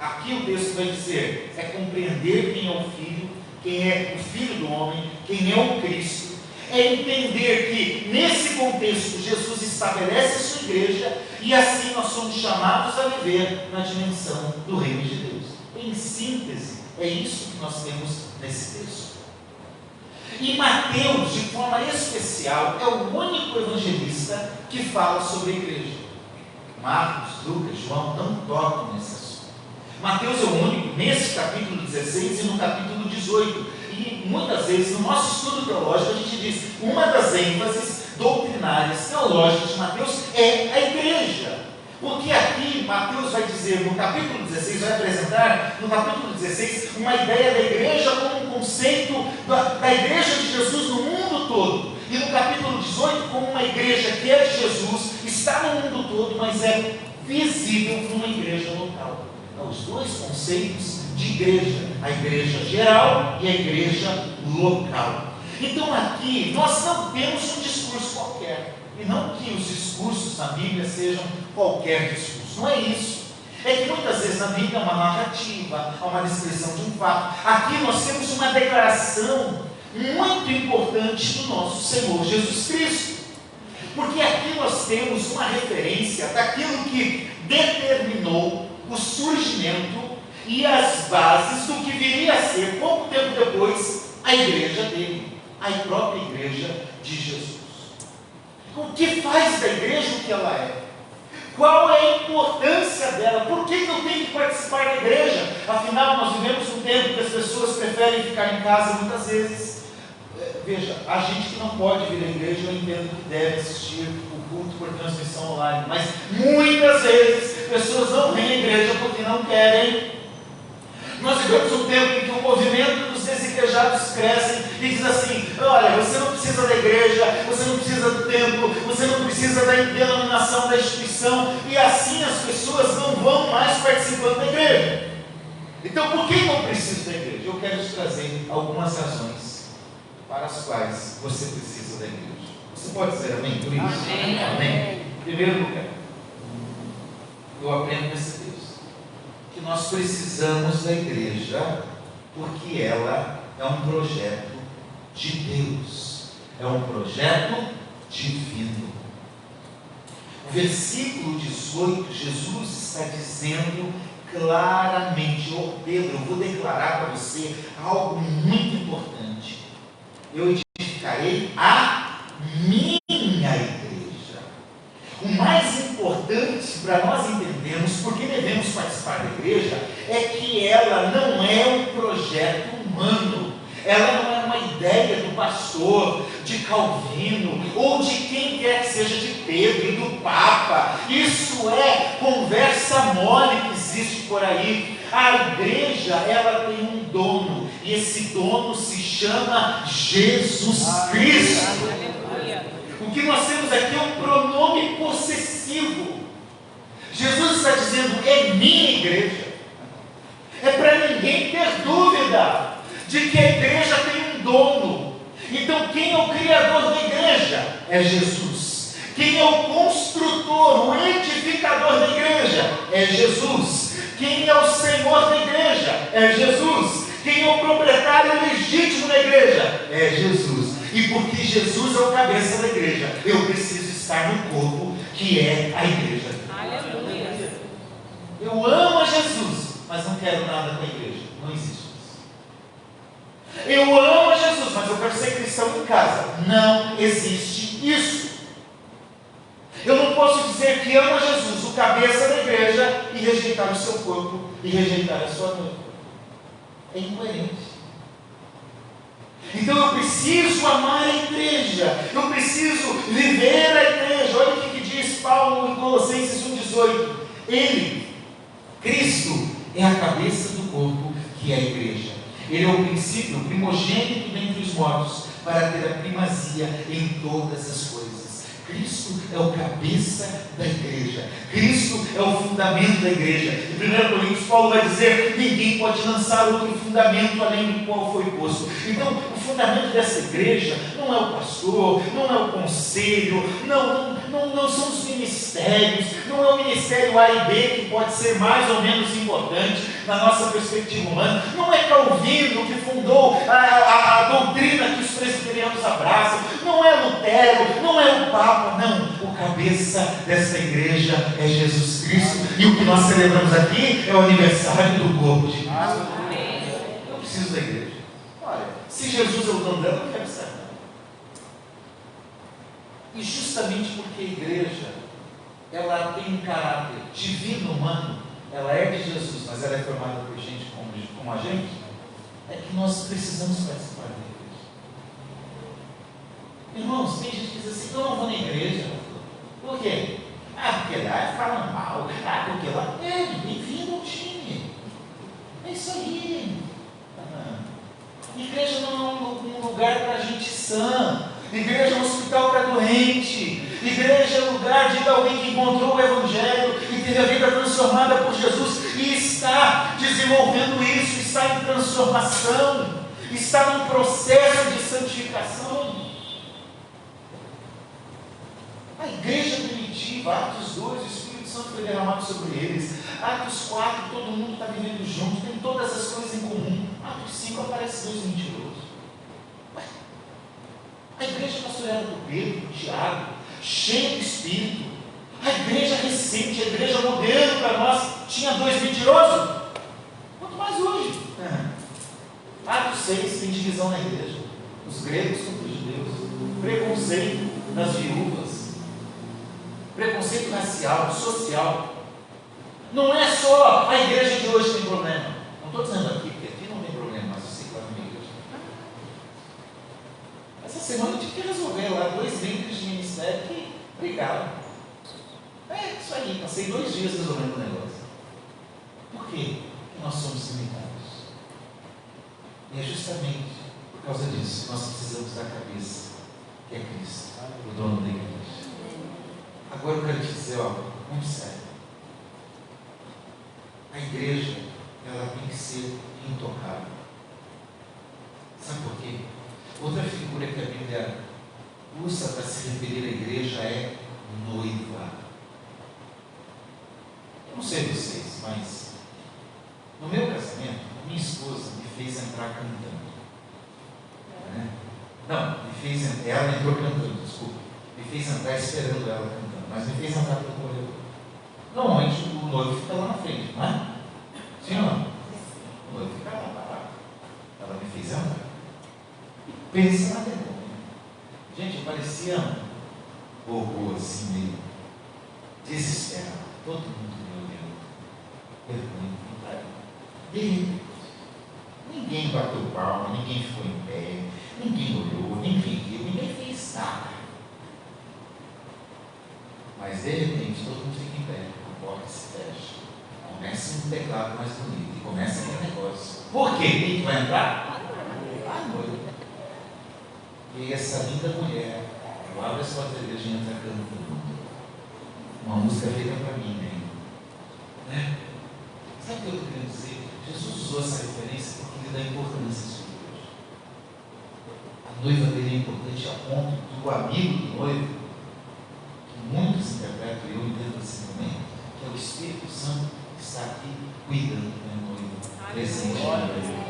Aqui o texto vai dizer: é compreender quem é o Filho, quem é o Filho do homem, quem é o Cristo. É entender que nesse contexto Jesus estabelece a sua igreja, e assim nós somos chamados a viver na dimensão do reino de Deus. Em síntese, é isso que nós temos nesse texto. E Mateus, de forma especial, é o único evangelista que fala sobre a igreja. Marcos, Lucas, João não tocam nesse assunto. Mateus é o único nesse capítulo 16 e no capítulo 18. E muitas vezes no nosso estudo teológico a gente diz: uma das ênfases doutrinárias teológicas de Mateus é a igreja. Porque aqui Mateus vai dizer no capítulo 16, vai apresentar no capítulo 16 uma ideia da igreja como um conceito da igreja de Jesus no mundo todo. E no capítulo 18 como uma igreja que é de Jesus, está no mundo todo, mas é visível numa igreja local. Então, os dois conceitos de igreja: a igreja geral e a igreja local. Então aqui nós não temos um discurso qualquer. E não que os discursos na Bíblia sejam qualquer discurso, não é isso. É que muitas vezes na Bíblia há uma narrativa, há uma descrição de um fato. Aqui nós temos uma declaração muito importante do nosso Senhor Jesus Cristo. Porque aqui nós temos uma referência daquilo que determinou o surgimento e as bases do que viria a ser, pouco tempo depois, a igreja dele, a própria igreja de Jesus. O que faz da igreja o que ela é? Qual é a importância dela? Por que eu tenho que participar da igreja? Afinal, nós vivemos um tempo que as pessoas preferem ficar em casa muitas vezes. Veja, a gente que não pode vir à igreja, eu entendo que deve assistir o culto por transmissão online, mas muitas vezes pessoas não vêm à igreja porque não querem. Nós vivemos um tempo em que o movimento dos desigrejados cresce e diz assim: olha, você não precisa da igreja, você não precisa do templo, você não precisa da denominação, da instituição, e assim as pessoas não vão mais participando da igreja. Então, por que eu preciso da igreja? Eu quero te trazer algumas razões para as quais você precisa da igreja. Você pode dizer amém por isso? Amém. Amém. Em primeiro lugar, eu aprendo nesse texto que nós precisamos da igreja porque ela é um projeto de Deus, é um projeto divino. No versículo 18, Jesus está dizendo claramente: ô Pedro, eu vou declarar para você algo muito importante. Eu edificarei a mais importante para nós entendermos por que devemos participar da igreja é que ela não é um projeto humano, ela não é uma ideia do pastor, de Calvino, ou de quem quer que seja, de Pedro e do Papa. Isso é conversa mole que existe por aí. A igreja, ela tem um dono, e esse dono se chama Jesus Cristo. O que nós temos aqui é um pronome possessivo. Jesus está dizendo: é minha igreja. É para ninguém ter dúvida de que a igreja tem um dono. Então, quem é o criador da igreja? É Jesus. Quem é o construtor, o edificador da igreja? É Jesus. Quem é o Senhor da igreja? É Jesus. Quem é o proprietário legítimo da igreja? É Jesus. E porque Jesus é o cabeça da igreja, eu preciso estar no corpo que é a igreja. Aleluia. Eu amo a Jesus, mas não quero nada com a igreja. Não existe isso. Eu amo a Jesus, mas eu quero ser cristão em casa. Não existe isso. Eu não posso dizer que amo a Jesus, o cabeça da igreja, e rejeitar o seu corpo e rejeitar a sua noiva. É incoerente. Então eu preciso amar a igreja, eu preciso viver a igreja. Olha o que diz Paulo em Colossenses 1,18. Ele, Cristo, é a cabeça do corpo que é a igreja. Ele é o princípio, o primogênito dentre os mortos, para ter a primazia em todas as coisas. Cristo é o cabeça da igreja. Cristo é o fundamento da igreja. Em 1 Coríntios, Paulo vai dizer: ninguém pode lançar outro fundamento além do qual foi posto. Então, o fundamento dessa igreja não é o pastor, não é o conselho, não são os ministérios, não é o ministério A e B, que pode ser mais ou menos importante na nossa perspectiva humana. Não é Calvino que fundou a doutrina que os presbiterianos abraçam. Não é Lutero, não é o Papa. Não, o cabeça dessa igreja é Jesus Cristo, e o que nós celebramos aqui é o aniversário do corpo de Cristo. Eu preciso da igreja. Olha, se Jesus é o dono dela, eu não quero estar. E justamente porque a igreja, ela tem um caráter divino humano, ela é de Jesus, mas ela é formada por gente como a gente, é que nós precisamos participar da igreja. Irmãos, tem gente que diz assim: eu não vou na igreja. Por quê? Porque lá falam mal. Porque lá. Bem-vindo ao time. É isso aí. Igreja não é um lugar para gente sã. Igreja é um hospital para doente. Igreja é lugar de alguém que encontrou o Evangelho e teve a vida transformada por Jesus e está desenvolvendo isso, está em transformação, está num processo de santificação. A igreja primitiva, Atos 2, o Espírito Santo foi derramado sobre eles. Atos 4, todo mundo está vivendo junto, tem todas as coisas em comum. Atos 5, aparece dois mentirosos. A igreja pastoreada por Pedro, Tiago, cheia do Espírito. A igreja recente, a igreja modelo para nós, tinha dois mentirosos. Quanto mais hoje. Atos 6, tem divisão na igreja. Os gregos contra os judeus. Preconceito das viúvas. Preconceito racial, social. Não é só a igreja de hoje que tem problema. Não estou dizendo aqui, porque aqui não tem problema, mas eu sei que lá na minha igreja. Essa semana eu tive que resolver lá 2 líderes de ministério que brigaram. É isso aí, passei 2 dias resolvendo o negócio. Por quê? Porque nós somos limitados. E é justamente por causa disso que nós precisamos da cabeça, que é Cristo, o dono da igreja. Agora eu quero te dizer algo muito sério. A igreja, ela tem que ser intocável. Sabe por quê? Outra figura que a Bíblia usa para se referir à igreja é noiva. Eu não sei vocês, mas no meu casamento, minha esposa me fez entrar cantando. Não, ela entrou cantando, desculpa. Me fez entrar esperando ela cantando, mas me fez entrar pelo corredor. Normalmente o noivo fica lá na frente, não é? Sim ou não? O noivo fica lá parado. Ela me fez entrar. Pensa na vergonha. Gente, eu parecia um robô assim meio. desesperado, todo mundo me olhando, vergonha, de repente, ninguém bateu palma, ninguém ficou em pé, ninguém olhou, ninguém viu, ninguém fez nada. Mas de repente todo mundo fica em pé, a porta se fecha, começa um teclado mais bonito e começa aquele negócio. Por quê? Quem vai entrar? A noiva. E essa linda mulher, eu abro as portas da igreja e entra cantando. Uma música feita para mim, né? Sabe o que eu estou querendo dizer? Jesus usou essa referência porque ele dá importância à sua igreja. A noiva dele é importante a ponto do amigo do noivo, que muitos interpretam, e eu entendo assim também, que é o Espírito Santo que está aqui cuidando da noiva, presente na noiva.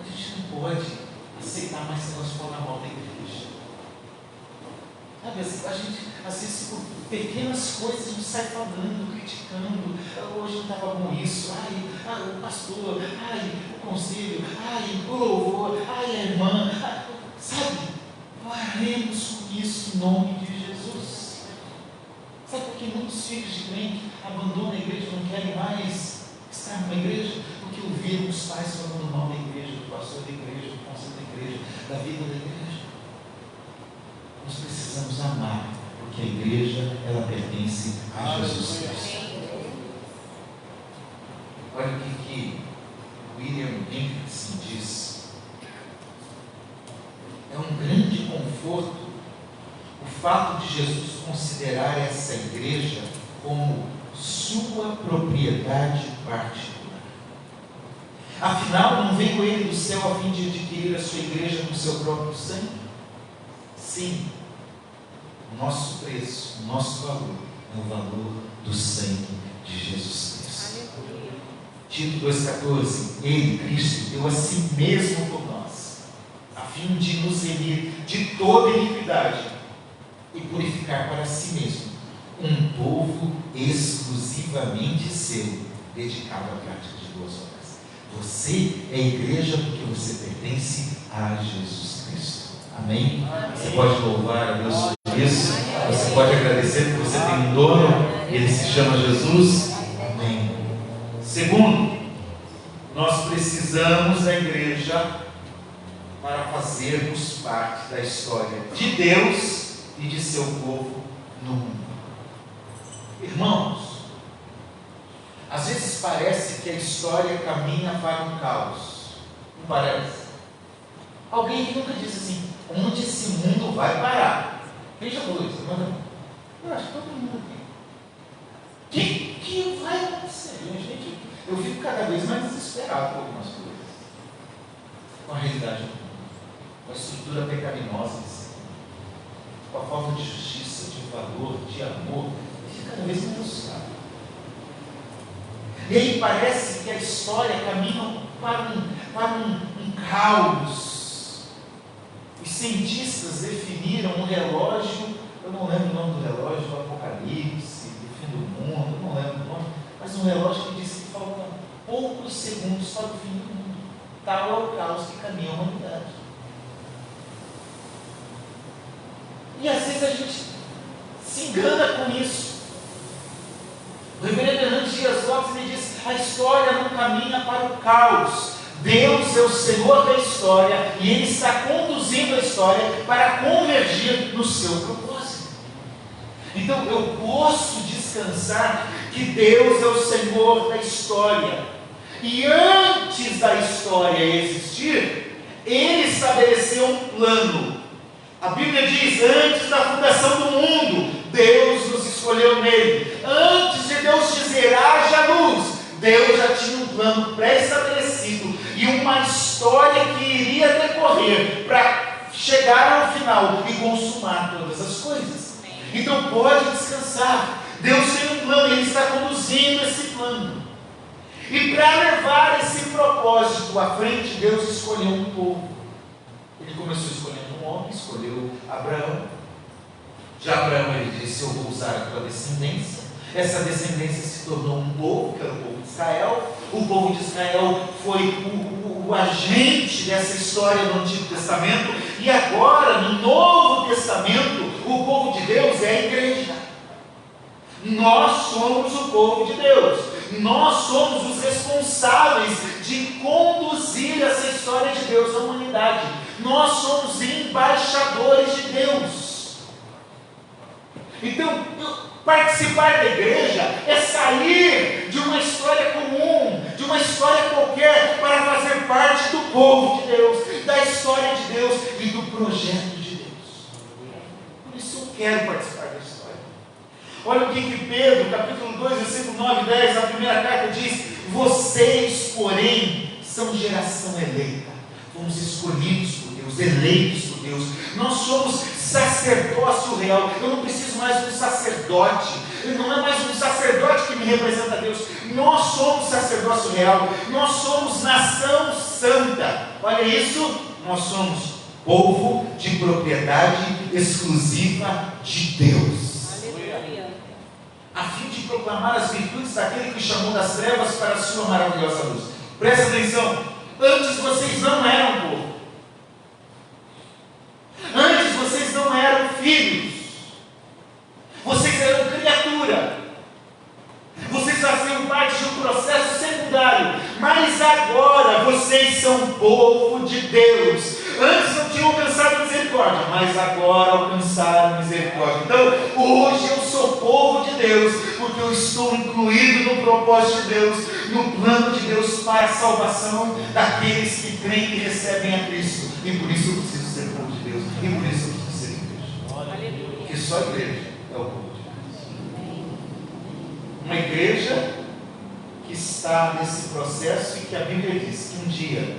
A gente não pode aceitar mais esse negócio de falar mal da igreja. Sabe, a gente, às vezes, por pequenas coisas, a gente sai falando, criticando. Hoje não estava bom isso. Ai, o pastor, ai, o conselho, ai, o louvor, ai, a irmã. Sabe, paremos com isso em nome de Jesus. Sabe por que muitos filhos de crente abandonam a igreja, não querem mais estar numa igreja? Porque ouviram os pais falando mal da igreja, do pastor da igreja, do conselho da igreja, da vida da igreja. Nós precisamos amar, porque a igreja, ela pertence a Jesus Cristo. Olha o que William Hendrickson diz. É um grande conforto o fato de Jesus considerar essa igreja como sua propriedade particular. Afinal, não veio ele do céu a fim de adquirir a sua igreja com seu próprio sangue? Sim, o nosso preço, o nosso valor é o valor do sangue de Jesus Cristo. Tito 2,14, Ele, Cristo, deu a si mesmo por nós, a fim de nos remir de toda iniquidade e purificar para si mesmo um povo exclusivamente seu, dedicado à prática de boas obras. Você é a igreja porque você pertence a Jesus Cristo. Amém? Você pode louvar a Deus por isso. Você pode agradecer porque você tem um dono e ele se chama Jesus. Amém. Segundo, nós precisamos da igreja para fazermos parte da história de Deus e de seu povo no mundo. Irmãos, às vezes parece que a história caminha para um caos. Não parece? Alguém que nunca disse assim: onde esse mundo vai parar? Quem já falou isso? Eu acho que todo mundo aqui. O que vai acontecer? Gente, eu fico cada vez mais desesperado com algumas coisas. Com a realidade do mundo, com a estrutura pecaminosa, com a falta de justiça, de valor, de amor. Eu fico cada vez mais assustado. E aí parece que a história caminha para um caos. Os cientistas definiram um relógio, eu não lembro o nome do relógio, do Apocalipse, do fim do mundo, eu não lembro o nome, mas um relógio que diz que faltam poucos segundos para o fim do mundo. Tal é o caos que caminha a humanidade. E às vezes a gente se engana com isso. O reverendo Hernandes Dias Lopes me diz: a história não caminha para o caos. Deus é o Senhor da história e Ele está conduzindo a história para convergir no seu propósito. Então eu posso descansar que Deus é o Senhor da história. E antes da história existir, Ele estabeleceu um plano. A Bíblia diz: antes da fundação do mundo, Deus nos escolheu nele. Antes de Deus dizer haja luz, Deus já tinha um plano pré-estabelecido e uma história que iria decorrer para chegar ao final e consumar todas as coisas. Então pode descansar. Deus tem um plano, Ele está conduzindo esse plano. E para levar esse propósito à frente, Deus escolheu um povo. Ele começou escolhendo um homem, escolheu Abraão. De Abraão ele disse: eu vou usar a tua descendência. Essa descendência se tornou um povo, que era o povo de Israel. O povo de Israel foi o agente dessa história do Antigo Testamento. E agora, no Novo Testamento, o povo de Deus é a igreja. Nós somos o povo de Deus. Nós somos os responsáveis de conduzir essa história de Deus à humanidade. Nós somos embaixadores de Deus. Então, participar da igreja é sair de uma história comum, de uma história qualquer, para fazer parte do povo de Deus, da história de Deus e do projeto de Deus. Por isso eu quero participar da história. Olha o que Pedro, capítulo 2, versículo 9 e 10, a primeira carta diz: vocês, porém, são geração eleita, fomos escolhidos por Deus, eleitos por Deus. Nós somos sacerdócio real. Eu não preciso mais de um sacerdote. Não é mais um sacerdote que me representa a Deus. Nós somos sacerdócio real. Nós somos nação santa. Olha isso. Nós somos povo de propriedade exclusiva de Deus, a fim de proclamar as virtudes daquele que chamou das trevas para a sua maravilhosa luz. Presta atenção. Antes vocês não eram povo. Antes vocês não eram filhos. Vocês eram criatura. Vocês faziam parte de um processo secundário. Mas agora vocês são povo de Deus. Antes não tinham alcançado misericórdia, mas agora alcançaram misericórdia. Então, hoje eu sou povo de Deus, porque eu estou incluído no propósito de Deus, no plano de Deus para a salvação daqueles que creem e recebem a Cristo. E por isso eu preciso ser povo de Deus. E por isso eu preciso ser igreja. Porque só a igreja é o povo de Deus. Uma igreja que está nesse processo e que a Bíblia diz que um dia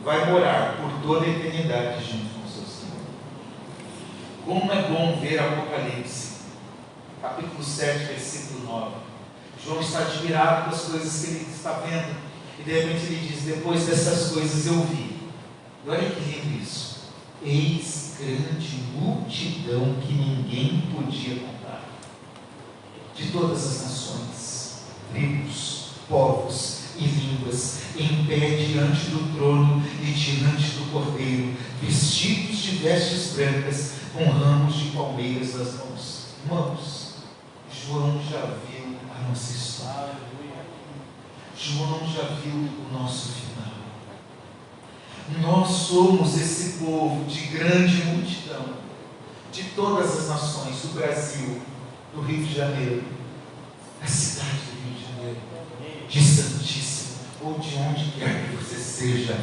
vai morar por toda a eternidade junto com o seu Senhor. Como é bom ver Apocalipse, capítulo 7, versículo 9. João está admirado com as coisas que ele está vendo, e de repente ele diz: depois dessas coisas eu vi. E olha que lindo isso. Eis grande multidão que ninguém podia contar, de todas as nações, tribos, povos e línguas, em pé diante do trono e diante do Cordeiro, vestidos de vestes brancas, com ramos de palmeiras nas mãos. Irmãos, João já viu a nossa história. João já viu o nosso final. Nós somos esse povo de grande multidão, de todas as nações, do Brasil, do Rio de Janeiro, da cidade do Rio de Janeiro, de Santíssimo, ou de onde quer que você seja.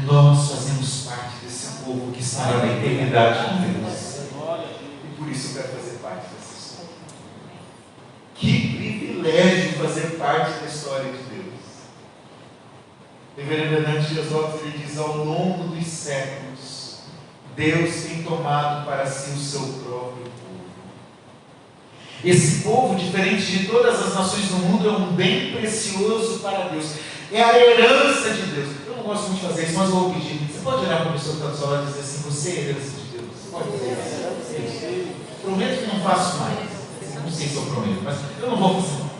Nós fazemos parte desse povo que estará na eternidade com Deus. E por isso eu quero fazer parte dessa história. Que privilégio fazer parte da história de Deus. Reverendo Hernandes Dias Lopes, ele diz: ao longo dos séculos, Deus tem tomado para si o seu próprio povo. Esse povo, diferente de todas as nações do mundo, é um bem precioso para Deus. É a herança de Deus. Eu não gosto muito de fazer isso, mas vou pedir. Você pode olhar para a pessoa que está do seu lado e dizer assim: você é a herança de Deus. Você pode dizer isso? Prometo que não faço mais. Não sei se eu prometo, mas eu não vou fazer mais.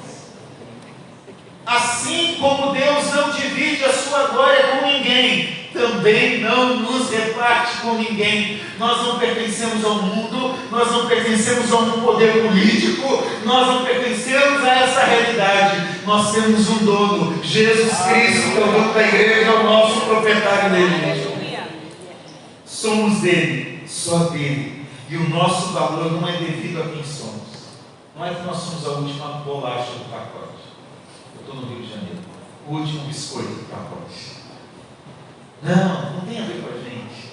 Assim como Deus não divide a sua glória com ninguém, também não nos reparte com ninguém. Nós não pertencemos ao mundo, nós não pertencemos a um poder político, nós não pertencemos a essa realidade. Nós temos um dono, Jesus Cristo, que é o dono da igreja, é o nosso proprietário dele. Somos dele, só dele. E o nosso valor não é devido a quem somos. Não é que nós somos a última bolacha do pacote. Eu estou no Rio de Janeiro. O último biscoito do pacote. Não tem a ver com a gente.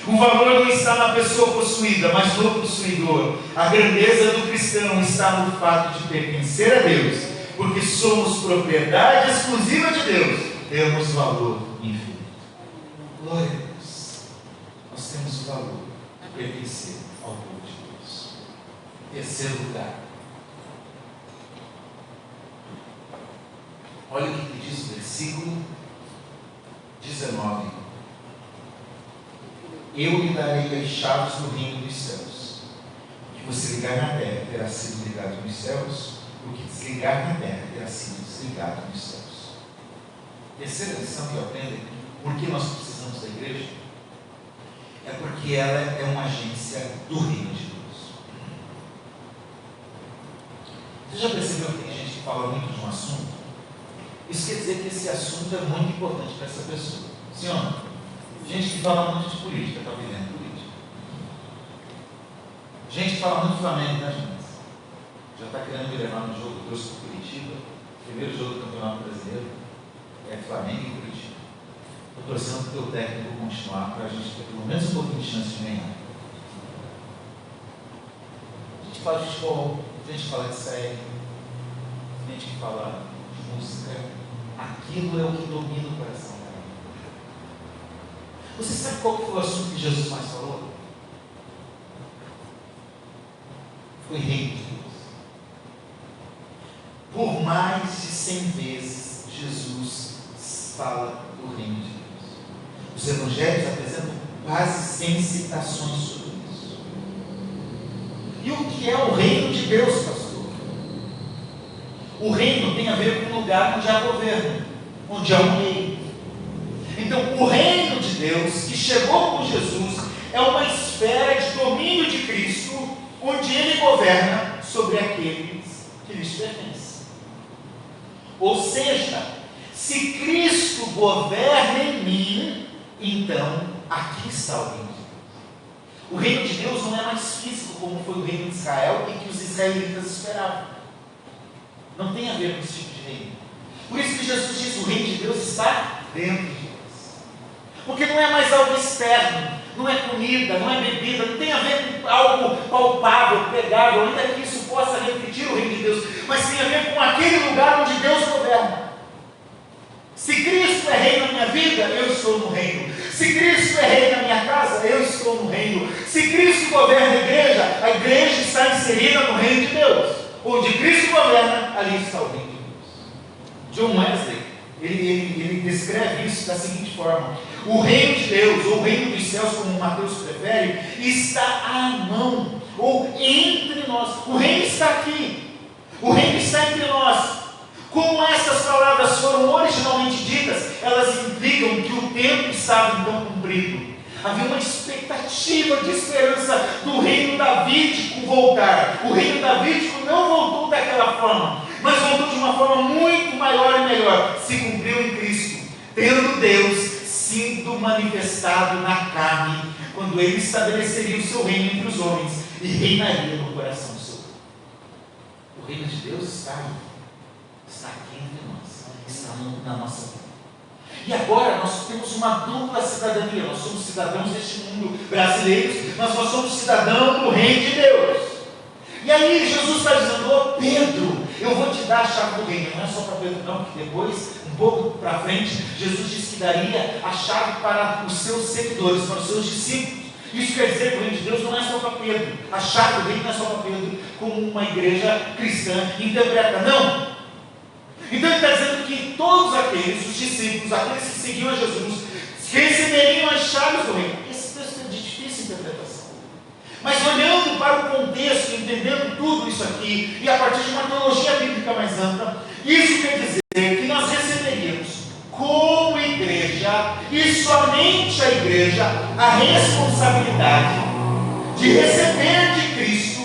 O valor não está na pessoa possuída, mas no possuidor. A grandeza do cristão está no fato de pertencer a Deus, porque somos propriedade exclusiva de Deus. Temos valor infinito. Glória a Deus. Nós temos o valor de pertencer ao povo de Deus. Terceiro lugar. Olha o que diz o versículo 19. Eu lhe darei as chaves do reino dos céus. O que você ligar na terra terá sido ligado nos céus, o que desligar na terra terá sido desligado nos céus. Terceira lição que eu aprendo: por que nós precisamos da igreja? É porque ela é uma agência do reino de Deus. Você já percebeu que tem gente que fala muito de um assunto? Isso quer dizer que esse assunto é muito importante para essa pessoa. Sim ou não? Gente que fala muito de política, está vivendo política. Gente que fala muito de Flamengo, né, gente? Já está querendo me levar no jogo, trouxe para Curitiba. Primeiro jogo do Campeonato Brasileiro é Flamengo e Curitiba. Estou torcendo para o teu técnico continuar, para a gente ter pelo menos um pouquinho de chance de ganhar. A gente fala de futebol, gente que fala de série, gente que fala de música. Aquilo é o que domina o coração. Você sabe qual foi o assunto que Jesus mais falou? Foi reino de Deus. Por mais de 100 vezes, Jesus fala do reino de Deus. Os evangelhos apresentam quase 100 citações sobre isso. E o que é o reino de Deus, pastor? O reino tem a ver com o lugar onde há governo, onde há um rei. Então, o reino de Deus, que chegou com Jesus, é uma esfera de domínio de Cristo, onde Ele governa sobre aqueles que lhes pertencem. Ou seja, se Cristo governa em mim, então aqui está o reino de Deus. O reino de Deus não é mais físico, como foi o reino de Israel e que os israelitas esperavam. Não tem a ver com esse tipo de reino. Por isso que Jesus diz: o reino de Deus está dentro de nós. Porque não é mais algo externo, não é comida, não é bebida, não tem a ver com algo palpável, pegável, ainda que isso possa refletir o reino de Deus, mas tem a ver com aquele lugar onde Deus governa. Se Cristo é rei na minha vida, eu estou no reino. Se Cristo é rei na minha casa, eu estou no reino. Se Cristo governa a igreja está inserida no reino de Deus. Onde Cristo governa, ali está o reino de Deus. John Wesley, ele descreve isso da seguinte forma: o reino de Deus, ou o reino dos céus, como Mateus prefere, está à mão, ou entre nós. O reino está aqui, o reino está entre nós. Como essas palavras foram originalmente ditas, elas implicam que o tempo estava então cumprido. Havia uma expectativa de esperança do reino davídico voltar. O reino davídico não voltou daquela forma, mas voltou de uma forma muito maior e melhor. Se cumpriu em Cristo, tendo Deus sido manifestado na carne, quando Ele estabeleceria o seu reino entre os homens e reinaria no coração do seu povo. O reino de Deus está aqui entre nós, está na nossa vida. E agora nós temos uma dupla cidadania. Nós somos cidadãos deste mundo, brasileiros, mas nós somos cidadãos do reino de Deus. E aí Jesus está dizendo: ô Pedro, eu vou te dar a chave do reino. Não é só para Pedro não, porque depois, um pouco para frente, Jesus disse que daria a chave para os seus seguidores, para os seus discípulos. Isso quer dizer que o reino de Deus não é só para Pedro. A chave do reino não é só para Pedro, como uma igreja cristã interpreta. Não. Então ele está dizendo que todos aqueles, os discípulos, aqueles que seguiam a Jesus, receberiam as chaves do reino. Esse texto é de difícil interpretação. Mas olhando para o contexto, entendendo tudo isso aqui, e a partir de uma teologia bíblica mais ampla, isso quer dizer que nós receberíamos, como igreja, e somente a igreja, a responsabilidade de receber de Cristo,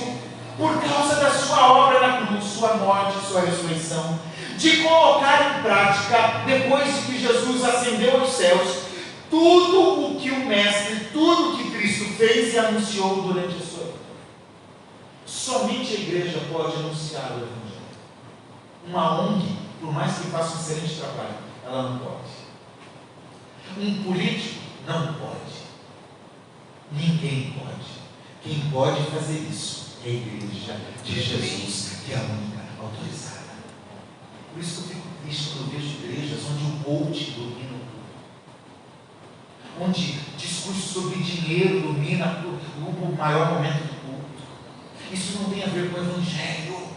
por causa da sua obra na cruz, sua morte, sua ressurreição, de colocar em prática, depois de que Jesus ascendeu aos céus, tudo o que o Mestre, tudo o que Cristo fez e anunciou durante a sua vida. Somente a igreja pode anunciar o Evangelho. Uma ONG, por mais que faça um excelente trabalho, ela não pode. Um político não pode. Ninguém pode. Quem pode fazer isso é a igreja de Jesus, que é a única autorizada. Por isso que eu fico triste quando eu vejo igrejas onde o coaching domina tudo, onde discurso sobre dinheiro domina o maior momento do culto. Isso não tem a ver com o Evangelho.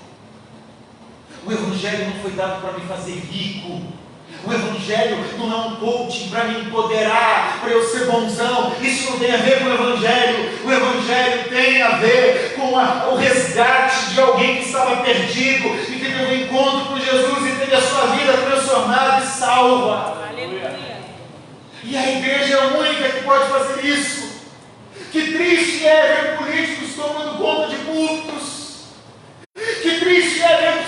O Evangelho não foi dado para me fazer rico. O Evangelho não é um coaching para me empoderar, para eu ser bonzão. Isso não tem a ver com o Evangelho. O Evangelho tem a ver com o resgate de alguém que estava perdido e teve um encontro com Jesus e teve a sua vida transformada e salva. Aleluia. E a igreja é a única que pode fazer isso. Que triste é ver políticos tomando conta de púlpitos. Que triste é ver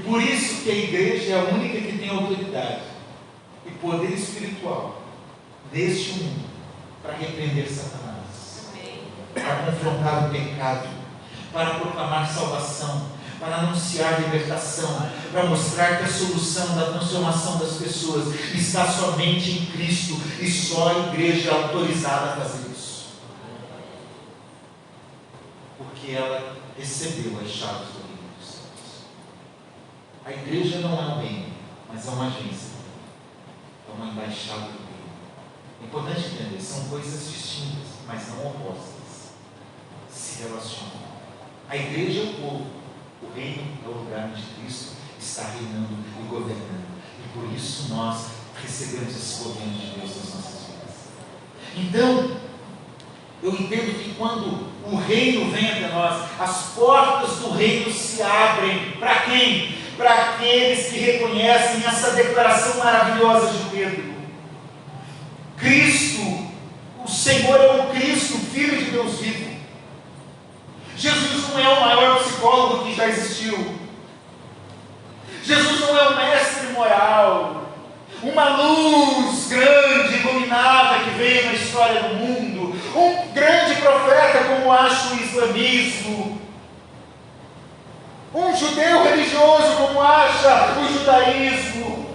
por isso que a igreja é a única que tem autoridade e poder espiritual neste mundo para repreender Satanás, para confrontar o pecado, para proclamar salvação, para anunciar libertação, para mostrar que a solução da transformação das pessoas está somente em Cristo, e só a igreja é autorizada a fazer isso, porque ela recebeu as chaves do reino dos céus. A igreja não é um reino, mas é uma agência, é uma embaixada do reino. É importante entender, são coisas distintas, mas não opostas, se relacionam. A igreja é o povo, o reino é o lugar onde Cristo está reinando e governando, e por isso nós recebemos esse governo de Deus nas nossas vidas. Então, eu entendo que quando o reino vem até nós, as portas do reino se abrem para quem? Para aqueles que reconhecem essa declaração maravilhosa de Pedro. Cristo, o Senhor é o Cristo, Filho de Deus vivo. Jesus não é o maior psicólogo que já existiu. Jesus não é o mestre moral, uma luz grande, iluminada que veio na história do mundo, um grande profeta como acha o islamismo, um judeu religioso como acha o judaísmo,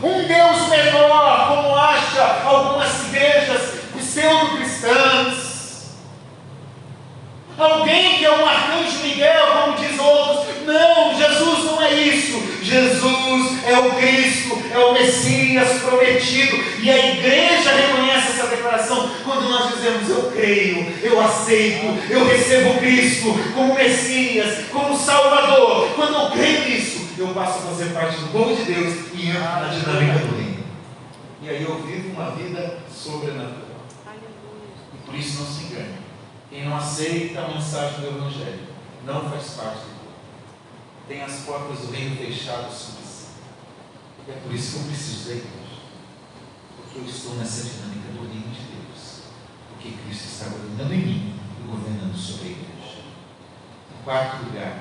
um Deus menor como acha algumas igrejas pseudo-cristãs, alguém que é um arcanjo Miguel, como diz outros. Não, Jesus não é isso. Jesus é o Cristo, é o Messias prometido, e a igreja reconhece essa declaração quando nós dizemos: eu creio, eu aceito, eu recebo Cristo como Messias, como Salvador. Quando eu creio nisso, eu passo a fazer parte do povo de Deus e entro na dinâmica do reino, e aí eu vivo uma vida sobrenatural. E por isso não se engane, quem não aceita a mensagem do Evangelho não faz parte do povo, tem as portas do reino fechadas sobre si. E é por isso que eu preciso da igreja, porque eu estou nessa dinâmica do reino de Deus, porque Cristo está governando em mim e governando sobre a igreja. Em quarto lugar,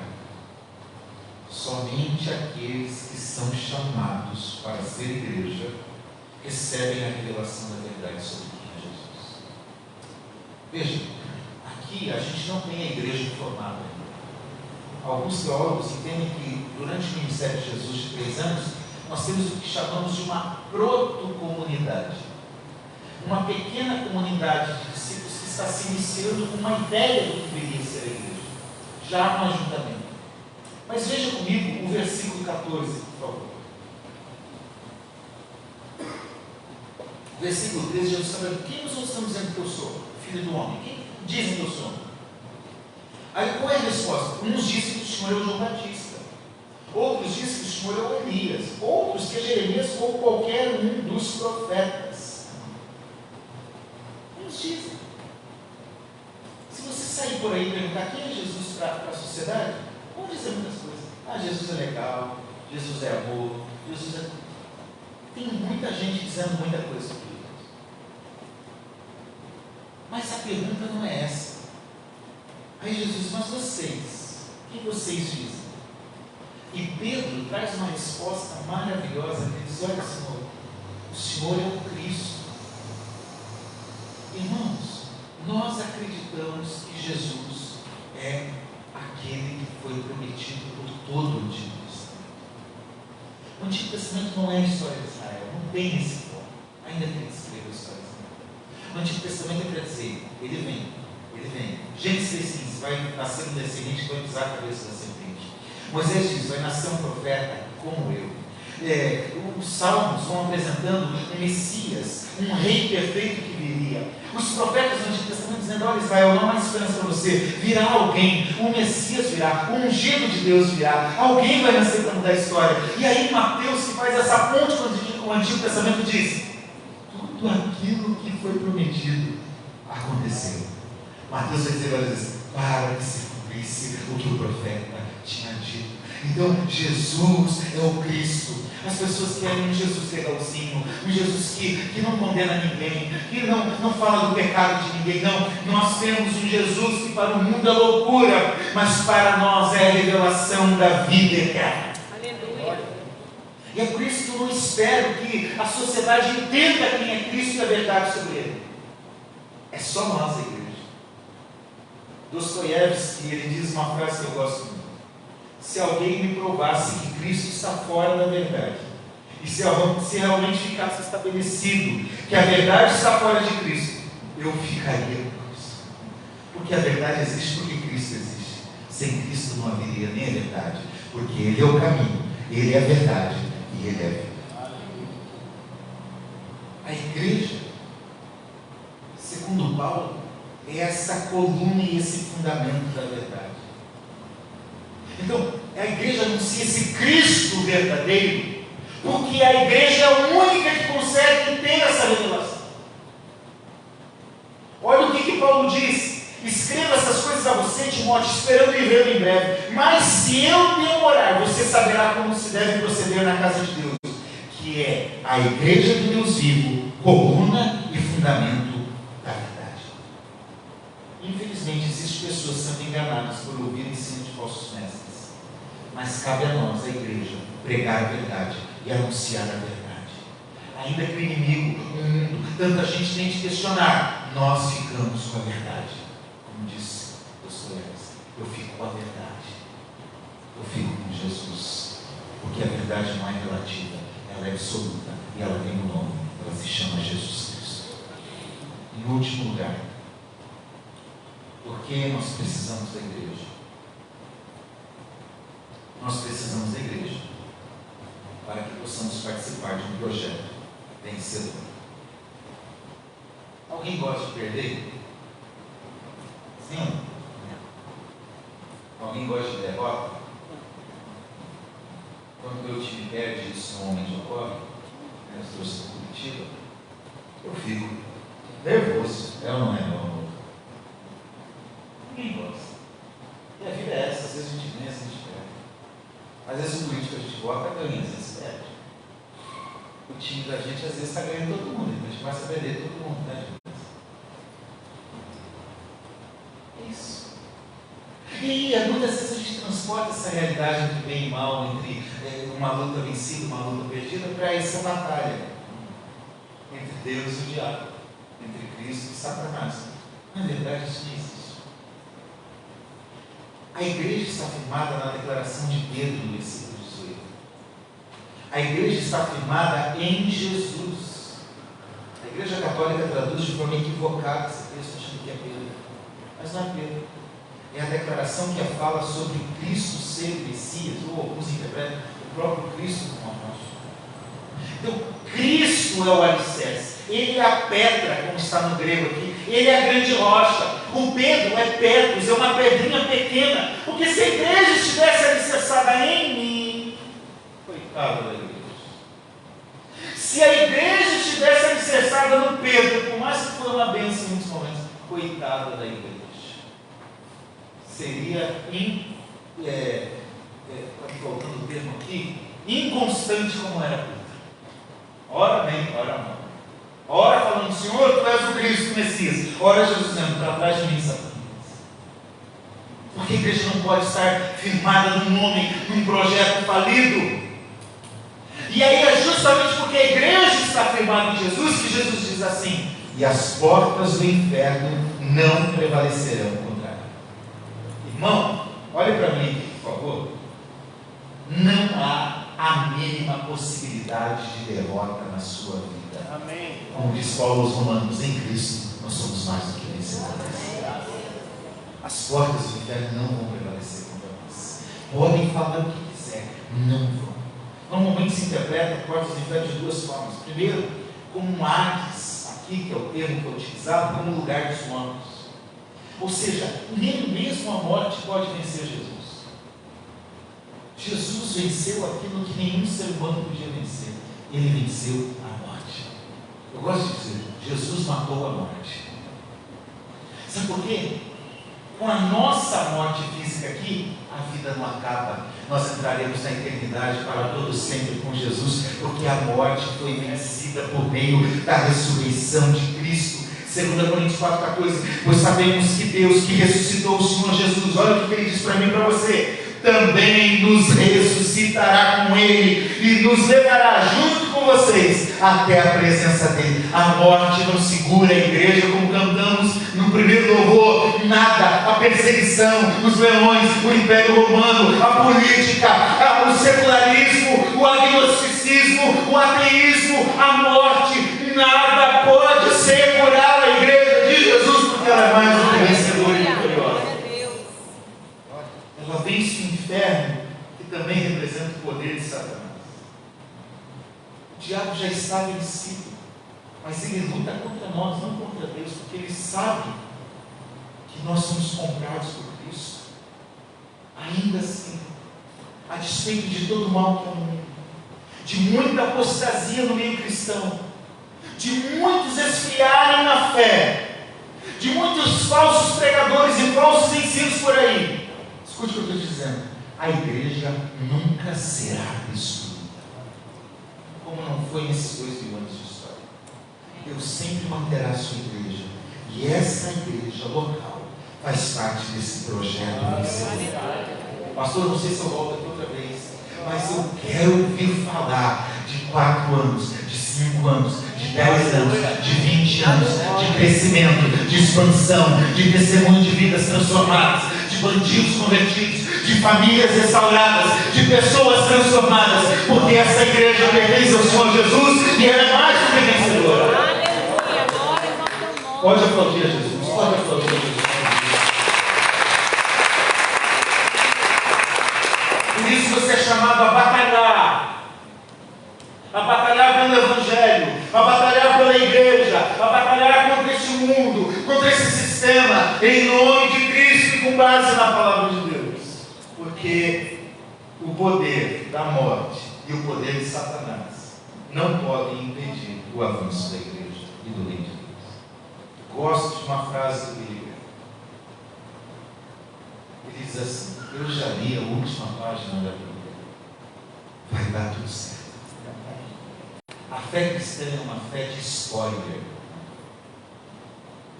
somente aqueles que são chamados para ser igreja recebem a revelação da verdade sobre quem é Jesus. Veja, aqui a gente não tem a igreja formada ainda. Alguns teólogos entendem que durante o ministério de Jesus de 3 anos, nós temos o que chamamos de uma proto-comunidade, uma pequena comunidade de discípulos que está se iniciando com uma ideia do que deveria ser a igreja, já no ajuntamento. Mas veja comigo o versículo 14, por favor. Versículo 13, Jesus está falando: quem nós estamos dizendo que eu sou? Filho do homem. Quem dizem que eu sou? Aí qual é a resposta? Uns dizem que o Senhor é o João Batista, outros dizem que o Senhor é o Elias, outros que é Jeremias ou qualquer um dos profetas. Uns dizem. Se você sair por aí e perguntar quem é Jesus para a sociedade, vão dizer muitas coisas. Ah, Jesus é legal, Jesus é amor, Jesus é... Tem muita gente dizendo muita coisa sobre Deus. Mas a pergunta não é essa. Aí Jesus: mas vocês, o que vocês dizem? E Pedro traz uma resposta maravilhosa. Ele diz: olha, Senhor, o Senhor é o Cristo. Irmãos, nós acreditamos que Jesus é aquele que foi prometido por todo o Antigo Testamento. O Antigo Testamento não é a história de Israel, não tem esse foco, ainda tem que escrever a história de Israel. O Antigo Testamento é para dizer: ele vem. Gênesis 3:15, vai nascer um descendente que vai pisar a cabeça da serpente. Moisés diz: vai nascer um profeta como eu. Os salmos vão apresentando um Messias, um rei perfeito que viria. Os profetas do Antigo Testamento dizendo: olha, Israel, não há mais esperança para você, virá alguém, um Messias virá, um ungido de Deus virá, alguém vai nascer para mudar a história. E aí Mateus, que faz essa ponte com o Antigo Testamento, diz: tudo aquilo que foi prometido aconteceu. Mateus vai dizer várias vezes: para que se cumprisse o que o profeta tinha dito. Então, Jesus é o Cristo. As pessoas querem um Jesus legalzinho, um Jesus que não condena ninguém, que não fala do pecado de ninguém. Não, nós temos um Jesus que para o mundo é loucura, mas para nós é a revelação da vida eterna. Aleluia. E é por isso que eu não espero que a sociedade entenda quem é Cristo e a verdade sobre Ele. É só nós, a igreja. Dostoiévski, ele diz uma frase que eu gosto muito: se alguém me provasse que Cristo está fora da verdade, e se realmente ficasse estabelecido que a verdade está fora de Cristo, eu ficaria com isso. Porque a verdade existe porque Cristo existe. Sem Cristo não haveria nem a verdade, porque Ele é o caminho, Ele é a verdade e Ele é a vida. A igreja, segundo Paulo, é essa coluna e esse fundamento da verdade. Então, a igreja anuncia esse Cristo verdadeiro, porque a igreja é a única que consegue ter essa revelação. Olha o que Paulo diz: escreva essas coisas a você, Timóteo, esperando em vê-lo em breve. Mas se eu demorar, você saberá como se deve proceder na casa de Deus, que é a igreja do Deus vivo, coluna e fundamento da verdade. Infelizmente, existem pessoas sendo enganadas por ouvir o ensino de falsos mestres. Mas cabe a nós, a igreja, pregar a verdade e anunciar a verdade. Ainda que o inimigo, o mundo, tanta gente tente questionar, nós ficamos com a verdade. Como disse Dostoiévski, eu fico com a verdade. Eu fico com Jesus. Porque a verdade não é relativa, ela é absoluta e ela tem um nome, ela se chama Jesus Cristo. Em último lugar, por que nós precisamos da igreja? Nós precisamos da igreja para que possamos participar de um projeto vencedor. Alguém gosta de perder? Sim? Alguém gosta de derrota? Quando meu time perde, isso normalmente ocorre, eu trouxe para Curitiba, eu fico nervoso. É ou não é, meu amor? Ninguém gosta. E a vida é essa, às vezes a gente ganha, às vezes a gente perde. Às vezes o político que a gente vota ganha, às vezes perde. O time da gente às vezes está ganhando todo mundo, então a gente começa a perder todo mundo, né? É isso. E muitas vezes a gente transporta essa realidade entre bem e mal, entre uma luta vencida e uma luta perdida, para essa batalha entre Deus e o diabo, entre Cristo e Satanás. Na verdade, isso não existe. A igreja está firmada na declaração de Pedro, no versículo 18. A igreja está firmada em Jesus. A igreja católica traduz de forma equivocada esse texto, achando que é Pedro. Mas não é Pedro. É a declaração que fala sobre Cristo ser o Messias, ou alguns interpretam o próprio Cristo como apóstolo. Então, Cristo é o alicerce. Ele é a pedra, como está no grego aqui. Ele é a grande rocha. O Pedro é Petrus, é uma pedrinha pequena. Porque se a igreja estivesse alicerçada em mim, coitado da igreja. Se a igreja estivesse alicerçada no Pedro, por mais que foi uma bênção em muitos momentos, coitada da igreja. Seria, faltando o termo aqui, inconstante como era Pedro. Ora bem, ora não. Ora falando, Senhor, Tu és o Cristo, o Messias. Ora Jesus dizendo, para trás de mim, Satanás. Porque a igreja não pode estar firmada num nome, num projeto falido. E aí é justamente porque a igreja está firmada em Jesus que Jesus diz assim: e as portas do inferno não prevalecerão contra ela. Irmão, olhe para mim aqui, por favor. Não há a mínima possibilidade de derrota na sua vida. Amém. Como diz Paulo aos Romanos, em Cristo nós somos mais do que vencedores. As portas do inferno não vão prevalecer contra nós. Podem falar o que quiser, não vão. Normalmente se interpreta portas do inferno de duas formas. Primeiro, como um Hades, aqui que é o termo que é utilizado, como lugar dos mortos. Ou seja, nem mesmo a morte pode vencer Jesus. Jesus venceu aquilo que nenhum ser humano podia vencer. Ele venceu a morte. Eu gosto de dizer, Jesus matou a morte. Sabe por quê? Com a nossa morte física aqui, A vida não acaba. Nós entraremos na eternidade para todo sempre com Jesus, porque a morte foi vencida por meio da ressurreição de Cristo. 2 Coríntios 4,14. Pois sabemos que Deus que ressuscitou o Senhor Jesus, olha o que ele diz para mim e para você, também nos ressuscitará com Ele e nos levará junto com vocês até a presença dEle. A morte não segura a igreja, como cantamos no primeiro louvor. Nada, a perseguição, os leões, o Império Romano, a política, o secularismo, o agnosticismo, o ateísmo, a morte, nada pode segurar a igreja de Jesus, porque ela é mais do que vencedora e vitoriosa. Ela vence o inferno, que também representa o poder de Satanás. O diabo já está vencido, mas ele luta contra nós, não contra Deus, porque ele sabe que nós somos comprados por Cristo. Ainda assim, a despeito de todo o mal que há no mundo, de muita apostasia no meio cristão, de muitos esfriarem na fé, de muitos falsos pregadores e falsos ensinos por aí, escute o que eu estou dizendo: a igreja nunca será destruída, como não foi nesses 2000 anos de história. Deus sempre manterá a sua igreja, e essa igreja local faz parte desse projeto vencedor. Pastor, não sei se eu volto aqui outra vez, mas eu quero ouvir falar de 4 anos, de 5 anos, de 10 anos, de 20 anos, de crescimento, de expansão, de testemunho de vidas transformadas, de bandidos convertidos, de famílias restauradas, de pessoas transformadas, porque essa igreja pertence ao Senhor Jesus e ela é mais do que vencedora. Pode aplaudir a Jesus, pode aplaudir a Jesus. Por isso você é chamado a batalhar pelo Evangelho, a batalhar pela igreja, a batalhar contra este mundo, contra esse sistema, em nome de Cristo e com base na palavra de Deus. Porque o poder da morte e o poder de Satanás não podem impedir o avanço da igreja e do reino de Deus. Gosto de uma frase do Billy Graham. Ele diz assim: eu já li a última página da Bíblia, vai dar tudo certo. A fé cristã é uma fé de spoiler.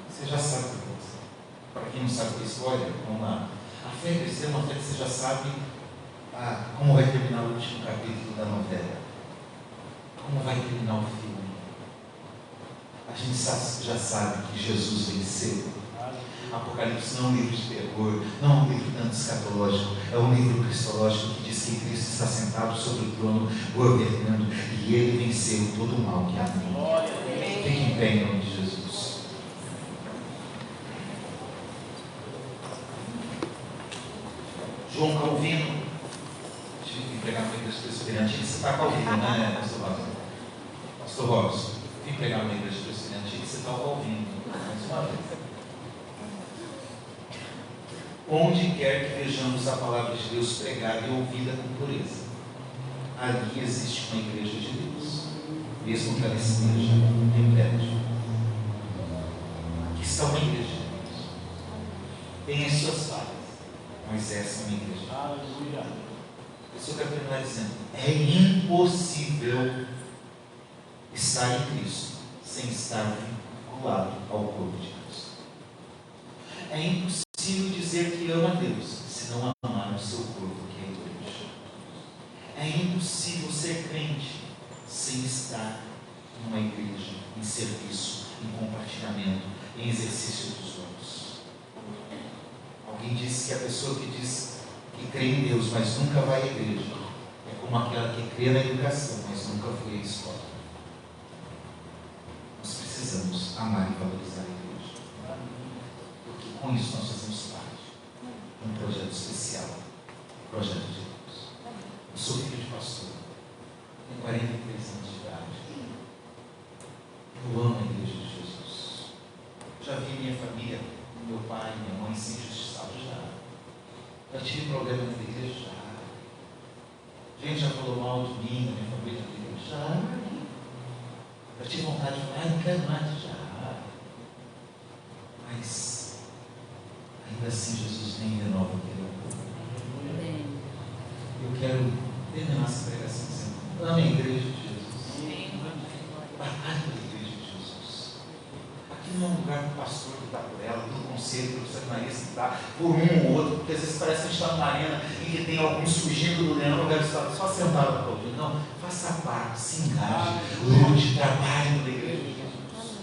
Você já sabe o que vai acontecer. Para quem não sabe o que é spoiler, vamos lá. A fé cristã é uma fé que você já sabe como vai terminar o último capítulo da novela, como vai terminar o filme. A gente já sabe que Jesus venceu. Apocalipse não é um livro de terror, não é um livro tanto escatológico, é um livro cristológico que diz que Cristo está sentado sobre o trono, governando, e Ele venceu todo o mal que há no mundo. Fique em pé em nome de Jesus. João Calvino, tive que pregar uma igreja presbiteriana. Você está Calvino, né, Pastor Robson? Pastor Robson, vim pregar uma igreja presbiteriana. Você está Calvino, mais uma vez. Onde quer que vejamos a palavra de Deus pregada e ouvida com pureza, ali existe uma igreja de Deus, mesmo que ela esteja em prédio. Aqui está uma igreja de Deus. Tem as suas falhas, mas essa é uma igreja de Deus. Eu só quero terminar dizendo: é impossível estar em Cristo sem estar vinculado ao corpo de Cristo. É impossível dizer que ama a Deus se não amar o seu corpo, que é a igreja. É impossível ser crente sem estar numa igreja, em serviço, em compartilhamento, em exercício dos dons. Alguém disse que a pessoa que diz que crê em Deus, mas nunca vai à igreja, é como aquela que crê na educação, mas nunca foi à escola. Nós precisamos amar e valorizar a igreja, porque com isso nós fazemos parte de um projeto especial, projeto de Deus. Eu sou filho de pastor, tenho 43 anos de idade. Eu amo a igreja de Jesus. Já vi minha família, meu pai, minha mãe ser injustiçados já tive problema na igreja já. Gente já falou mal de mim, da minha família na igreja já tive vontade de falar: não quero mais já. Mas ainda assim Jesus vem e renova aquele amor. Eu quero terminar essa pregação dizendo: ame a igreja de Jesus. Batalhe pela igreja de Jesus. Aqui não é um lugar para o pastor que está por ela, para o conselho, para o seminarista que está por um ou outro, porque às vezes parece que a gente está numa arena em que tem alguns fugindo do leão, eu quero estar só sentado para ouvir. Não, faça parte, se engaje, lute, trabalhe pela igreja de Jesus.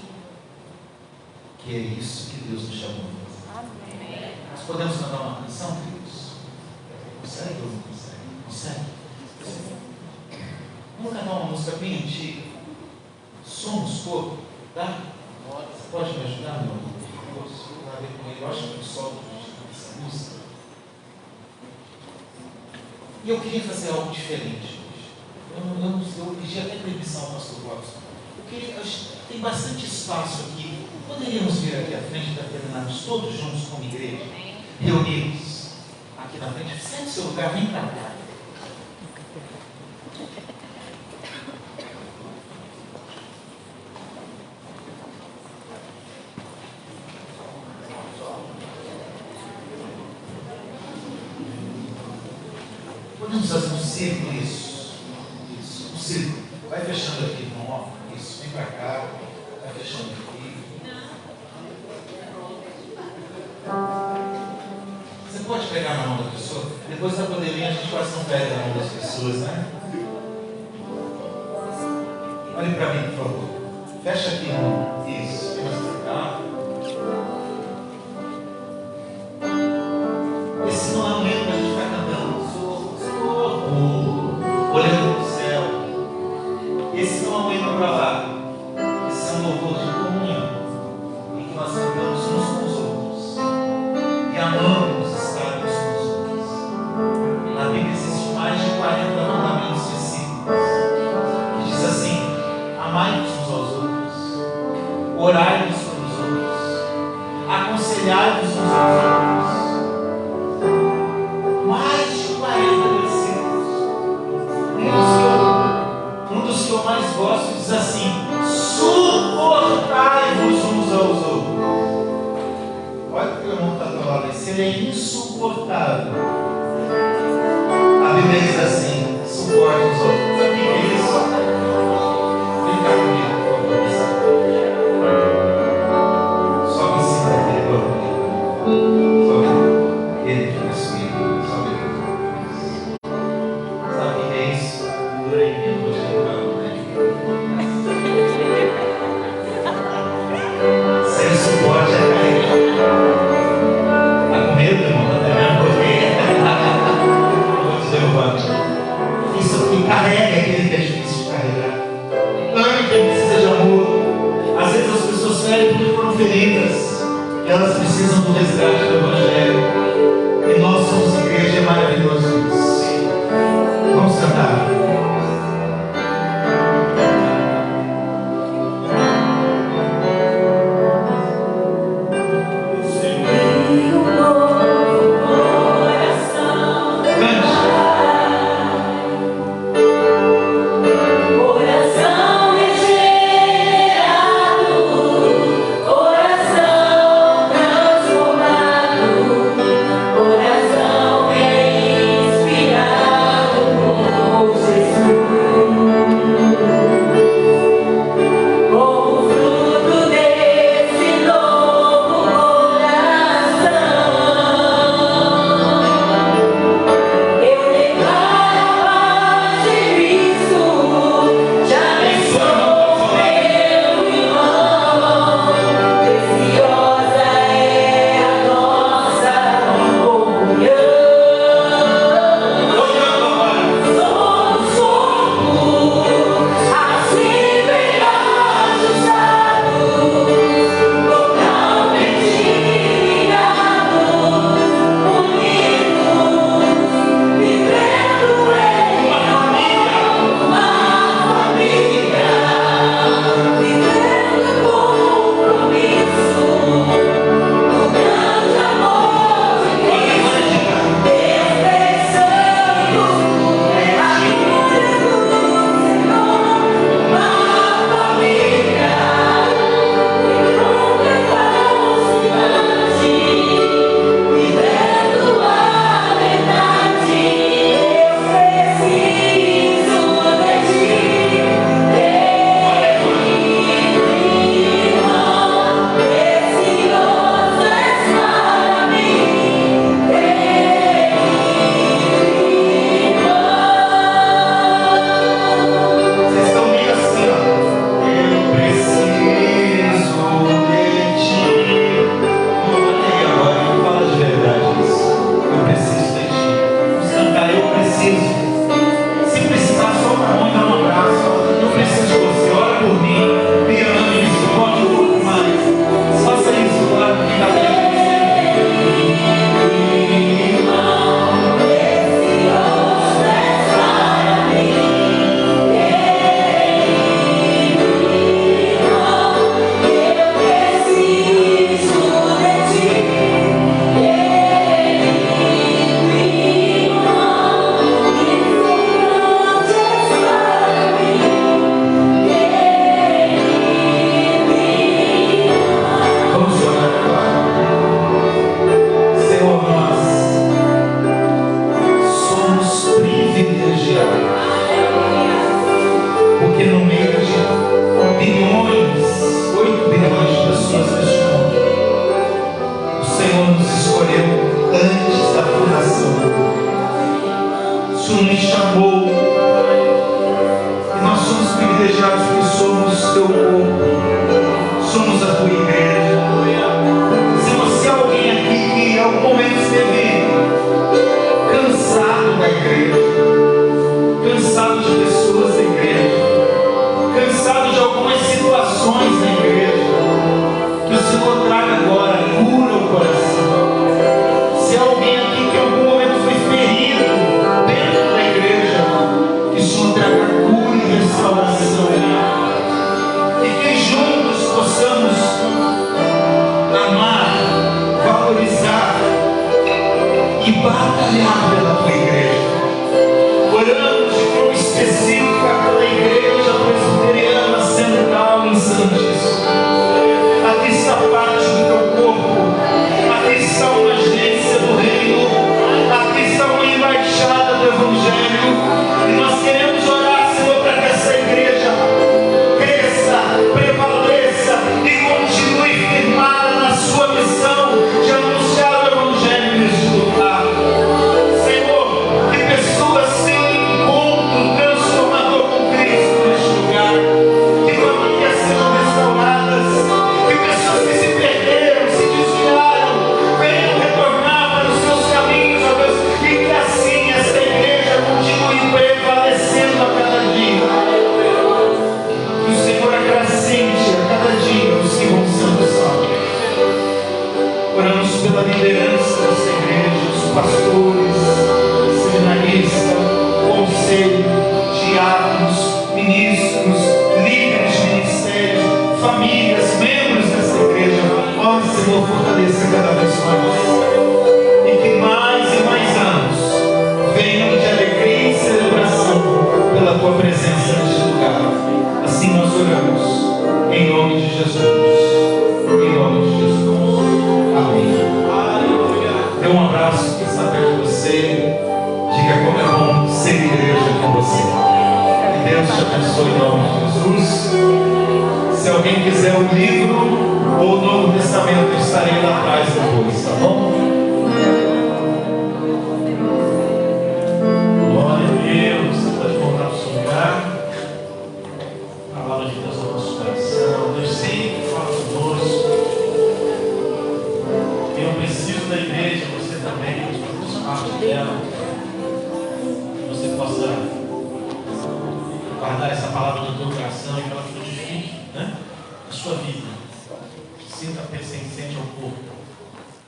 Que é isso que Deus nos chamou a fazer. Nós podemos cantar uma canção, queridos? Consegue ou não consegue? Consegue? Vamos cantar uma música bem antiga. Somos corpo, tá? Você pode me ajudar, meu amor? Eu acho que eu solto essa música. E eu queria fazer algo diferente hoje. Eu pedi até permissão ao pastor Cláudio. Tem bastante espaço aqui. Poderíamos vir aqui à frente para terminarmos todos juntos como igreja? Reunidos aqui na frente. Sai do seu lugar, vem para cá. Podemos fazer um círculo, isso, um círculo. Vai fechando aqui, irmão, isso, vem para cá, vai fechando aqui. Você pode pegar na mão da pessoa? Depois da pandemia a gente quase não pega na mão das pessoas, né? Olhe para mim, por favor. Fecha aqui, irmão. Isso, vem mais para cá. Esse não é um momento para a gente ficar cantando. Olhando para o céu. Esse não é um hino para lá. Esse é um louvor de comunhão, em que nós cantamos uns com os outros e amamos estar uns com os outros. Na Bíblia existem mais de 40 mandamentos específicos que diz assim: amai-vos uns aos outros, orai-vos pelos outros, aconselhai-vos uns aos outros. Mais de 40 versículos. Um dos que eu mais gosto diz assim: suportai-vos uns aos outros. Olha o que o irmão está falando. Se ele é insuportável, a Bíblia diz assim: suporte os outros. Sabe o que é isso? Vem cá comigo, por favor. Sobe em cima daquele banco. Sobe. Ele fica subindo. Sobe. Sabe o que é isso? Dura em mim, hoje não vai. Sem suporte é cair. Está com medo, irmão? Está tremendo por quê? Vou te derrubar. Isso aqui carrega aquele que é difícil de carregar. Ame quem precisa de amor. Às vezes as pessoas ferem porque foram feridas. E elas precisam do resgate do Evangelho. E nós somos igreja, é maravilhoso isso. Vamos cantar. Coração transformado. Senhor nos chamou. E nós somos privilegiados porque somos teu corpo. Somos a tua igreja. Senhor, se há alguém aqui que em algum momento esteve cansado da igreja, cansado de pessoas da igreja, cansado de algumas situações da igreja, que o Senhor traga agora cura ao coração. Se há alguém aqui que em algum momento foi ferido dentro da igreja, que o Senhor traga cura e restauração. E que juntos possamos amar, valorizar e batalhar pela tua igreja. Oramos de forma específica pela igreja presbiteriana central em Santos. Aqui está parte do teu corpo, aqui está uma agência do reino, aqui está uma embaixada do Evangelho, e nós queremos orar, Senhor, para que essa igreja cresça, prevaleça e continue firmada na sua missão de anunciar o Evangelho neste lugar. Senhor, que pessoas tenham um encontro transformador com Cristo neste lugar, que famílias sejam restauradas, que pessoas que se perderam, se desviaram, venham retornar para os seus caminhos, ó Deus, e que assim esta igreja continue prevalecendo a cada dia. Que o Senhor acrescente a cada dia os que vão sendo salvos. Oramos pela liderança dessa igreja, os pastores, seminaristas, conselho, diáconos, ministros, líderes de ministérios, famílias, membros dessa igreja. Ó Senhor, fortaleça cada vez mais. E que mais e mais anos venham de alegria e celebração pela tua presença neste lugar. Assim nós oramos, em nome de Jesus. Em nome de Jesus. Amém. Dê um abraço que está perto de você. Diga como é bom ser igreja com você. Que Deus te abençoe em nome de Jesus. Se alguém quiser o livro ou o Novo Testamento, eu estarei lá atrás depois, tá bom? Glória a Deus. Você pode voltar para o seu lugar. A palavra de Deus no nosso coração. Deus sempre fala conosco. Eu preciso da igreja, você também, nós fazemos parte dela. Que você possa guardar essa palavra no teu coração e que ela frutifique, né, na sua vida. Sinta pertencente ao corpo,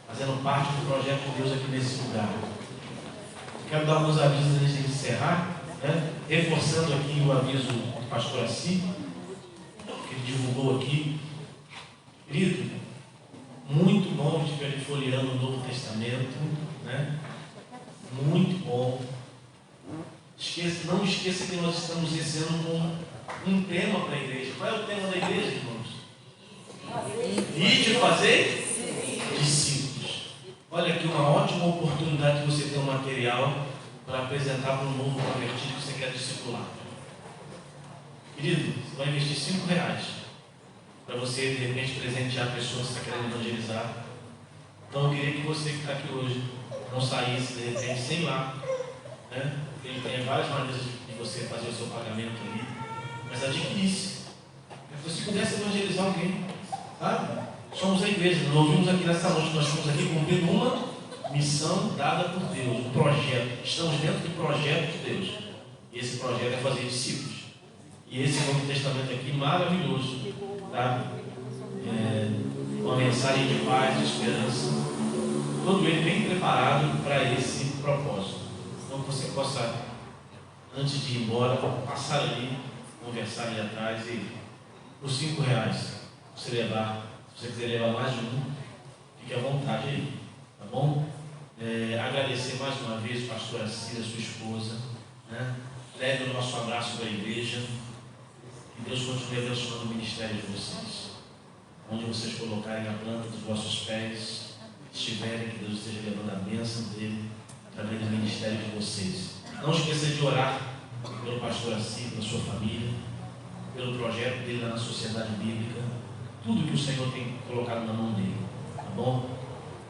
fazendo parte do projeto de Deus aqui nesse lugar. Eu quero dar alguns avisos antes de encerrar, né, reforçando aqui o aviso do pastor Assi, que ele divulgou aqui. Querido, muito bom de ver folheando o Novo Testamento, né? Muito bom. Não esqueça que nós estamos iniciando com um tema para a igreja. Qual é o tema da igreja, irmãos? E de fazer discípulos. Olha aqui uma ótima oportunidade de você ter um material para apresentar para um novo convertido que você quer discipular. Querido, você vai investir R$5 para você, de repente, presentear pessoas que está querendo evangelizar. Então, eu queria que você que está aqui hoje não saísse, de repente, sem ir lá, né? Ele tem várias maneiras de você fazer o seu pagamento ali, mas adquirisse. Se você pudesse evangelizar alguém, sabe? Somos a igreja, nós ouvimos aqui nessa noite, nós estamos aqui cumprindo uma missão dada por Deus, um projeto. Estamos dentro do projeto de Deus. E esse projeto é fazer discípulos. E esse Novo Testamento aqui, maravilhoso, tá? Uma mensagem de paz, de esperança, todo ele bem preparado para esse propósito. Então que você possa, antes de ir embora, passar ali, conversar ali atrás e por R$5 você levar. Se você quiser levar mais de um, fique à vontade aí, tá bom? Agradecer mais uma vez o pastor Assis, a sua esposa, né? Leve o nosso abraço para a igreja. Que Deus continue abençoando o ministério de vocês. Onde vocês colocarem a planta dos vossos pés, estiverem, que Deus esteja levando a bênção dele através do ministério de vocês. Não esqueça de orar pelo pastor Assis, pela sua família, pelo projeto dele na sociedade bíblica, tudo que o Senhor tem colocado na mão dele, tá bom?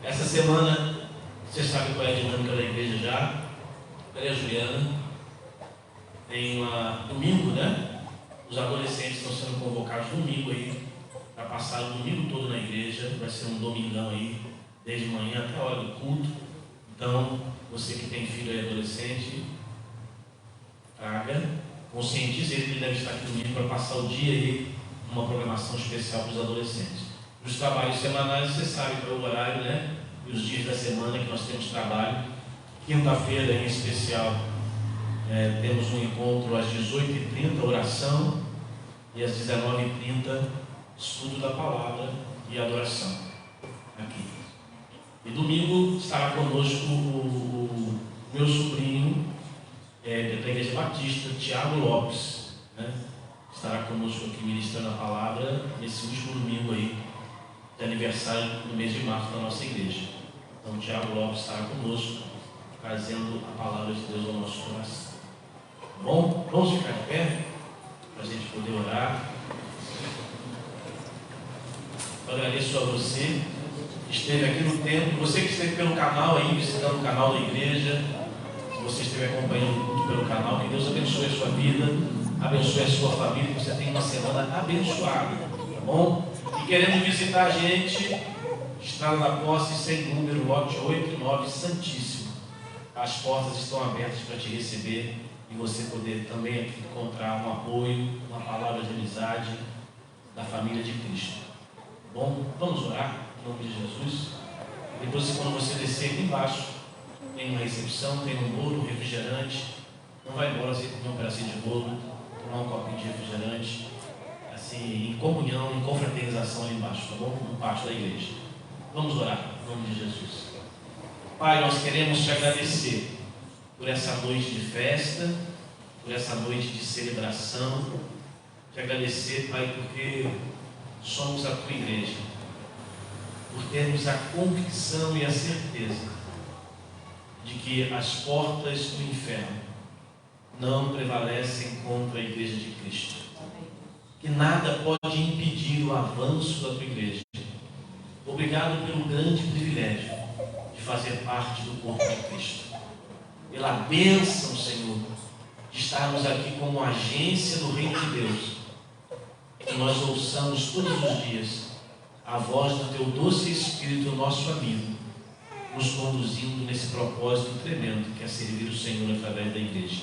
Essa semana, você sabe qual é a dinâmica da igreja já. Cadê a Juliana? Tem domingo, né? Os adolescentes estão sendo convocados domingo aí, para passar o domingo todo na igreja. Vai ser um domingão aí, desde manhã até a hora do culto. Então, você que tem filho aí adolescente, traga, conscientize ele que ele deve estar aqui domingo para passar o dia aí numa programação especial para os adolescentes. Os trabalhos semanais, você sabe qual é o horário, né? E os dias da semana que nós temos trabalho. Quinta-feira em especial, temos um encontro às 18h30, oração, e às 19h30, estudo da palavra e adoração aqui. E domingo estará conosco o meu sobrinho da Igreja Batista, Tiago Lopes, né? Estará conosco aqui ministrando a palavra nesse último domingo aí, de aniversário no mês de março da nossa igreja. Então, Tiago Lopes estará conosco, trazendo a palavra de Deus ao nosso coração. Tá bom? Vamos ficar de pé, para a gente poder orar. Eu agradeço a você que esteve aqui no templo, você que esteve pelo canal aí, visitando o canal da igreja, se você esteve acompanhando o culto pelo canal, que Deus abençoe a sua vida, abençoe a sua família, que você tenha uma semana abençoada, tá bom? E querendo visitar a gente, está na posse sem número, lote 8 e 9, Santíssimo. As portas estão abertas para te receber e você poder também aqui encontrar um apoio, uma palavra de amizade da família de Cristo. Bom, vamos orar em nome de Jesus. Depois, quando você descer aqui embaixo, tem uma recepção, tem um bolo, um refrigerante. Não vai embora sem comer um pedacinho de bolo, tomar um copinho de refrigerante, assim, em comunhão, em confraternização ali embaixo, tá bom? No pátio da igreja. Vamos orar em nome de Jesus. Pai, nós queremos te agradecer por essa noite de festa, por essa noite de celebração. Te agradecer, Pai, porque somos a tua igreja, por termos a convicção e a certeza de que as portas do inferno não prevalecem contra a igreja de Cristo, que nada pode impedir o avanço da tua igreja. Obrigado pelo grande privilégio de fazer parte do corpo de Cristo, pela bênção, Senhor, de estarmos aqui como agência do reino de Deus, que nós ouçamos todos os dias a voz do teu doce Espírito, nosso amigo, nos conduzindo nesse propósito tremendo que é servir o Senhor através da igreja.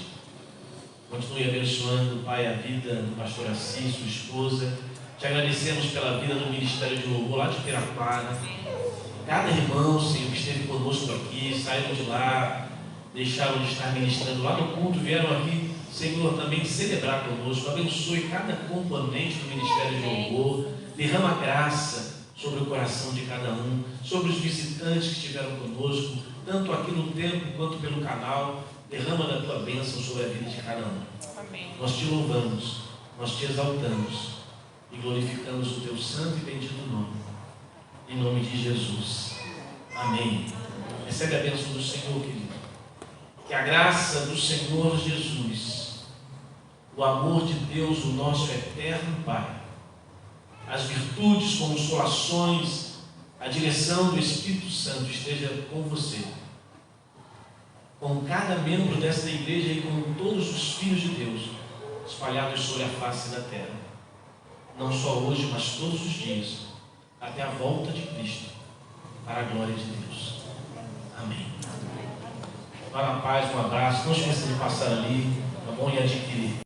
Continue abençoando, Pai, a vida do pastor Assis, sua esposa. Te agradecemos pela vida do Ministério de Louvor lá de Piraquara. Cada irmão, Senhor, que esteve conosco aqui, saíram de lá, deixaram de estar ministrando lá no culto, vieram aqui, Senhor, também celebrar conosco. Abençoe cada componente do Ministério de Louvor. Derrama graça sobre o coração de cada um, sobre os visitantes que estiveram conosco, tanto aqui no templo quanto pelo canal. Derrama da tua bênção sobre a vida de cada um. Amém. Nós te louvamos, nós te exaltamos e glorificamos o teu santo e bendito nome. Em nome de Jesus. Amém. Recebe a bênção do Senhor, querido. Que a graça do Senhor Jesus, o amor de Deus, o nosso eterno Pai, as virtudes, consolações, a direção do Espírito Santo esteja com você, com cada membro desta igreja e com todos os filhos de Deus espalhados sobre a face da terra, não só hoje, mas todos os dias, até a volta de Cristo, para a glória de Deus. Amém. Vá na paz, um abraço, não esqueça de passar ali, tá bom? E adquirir.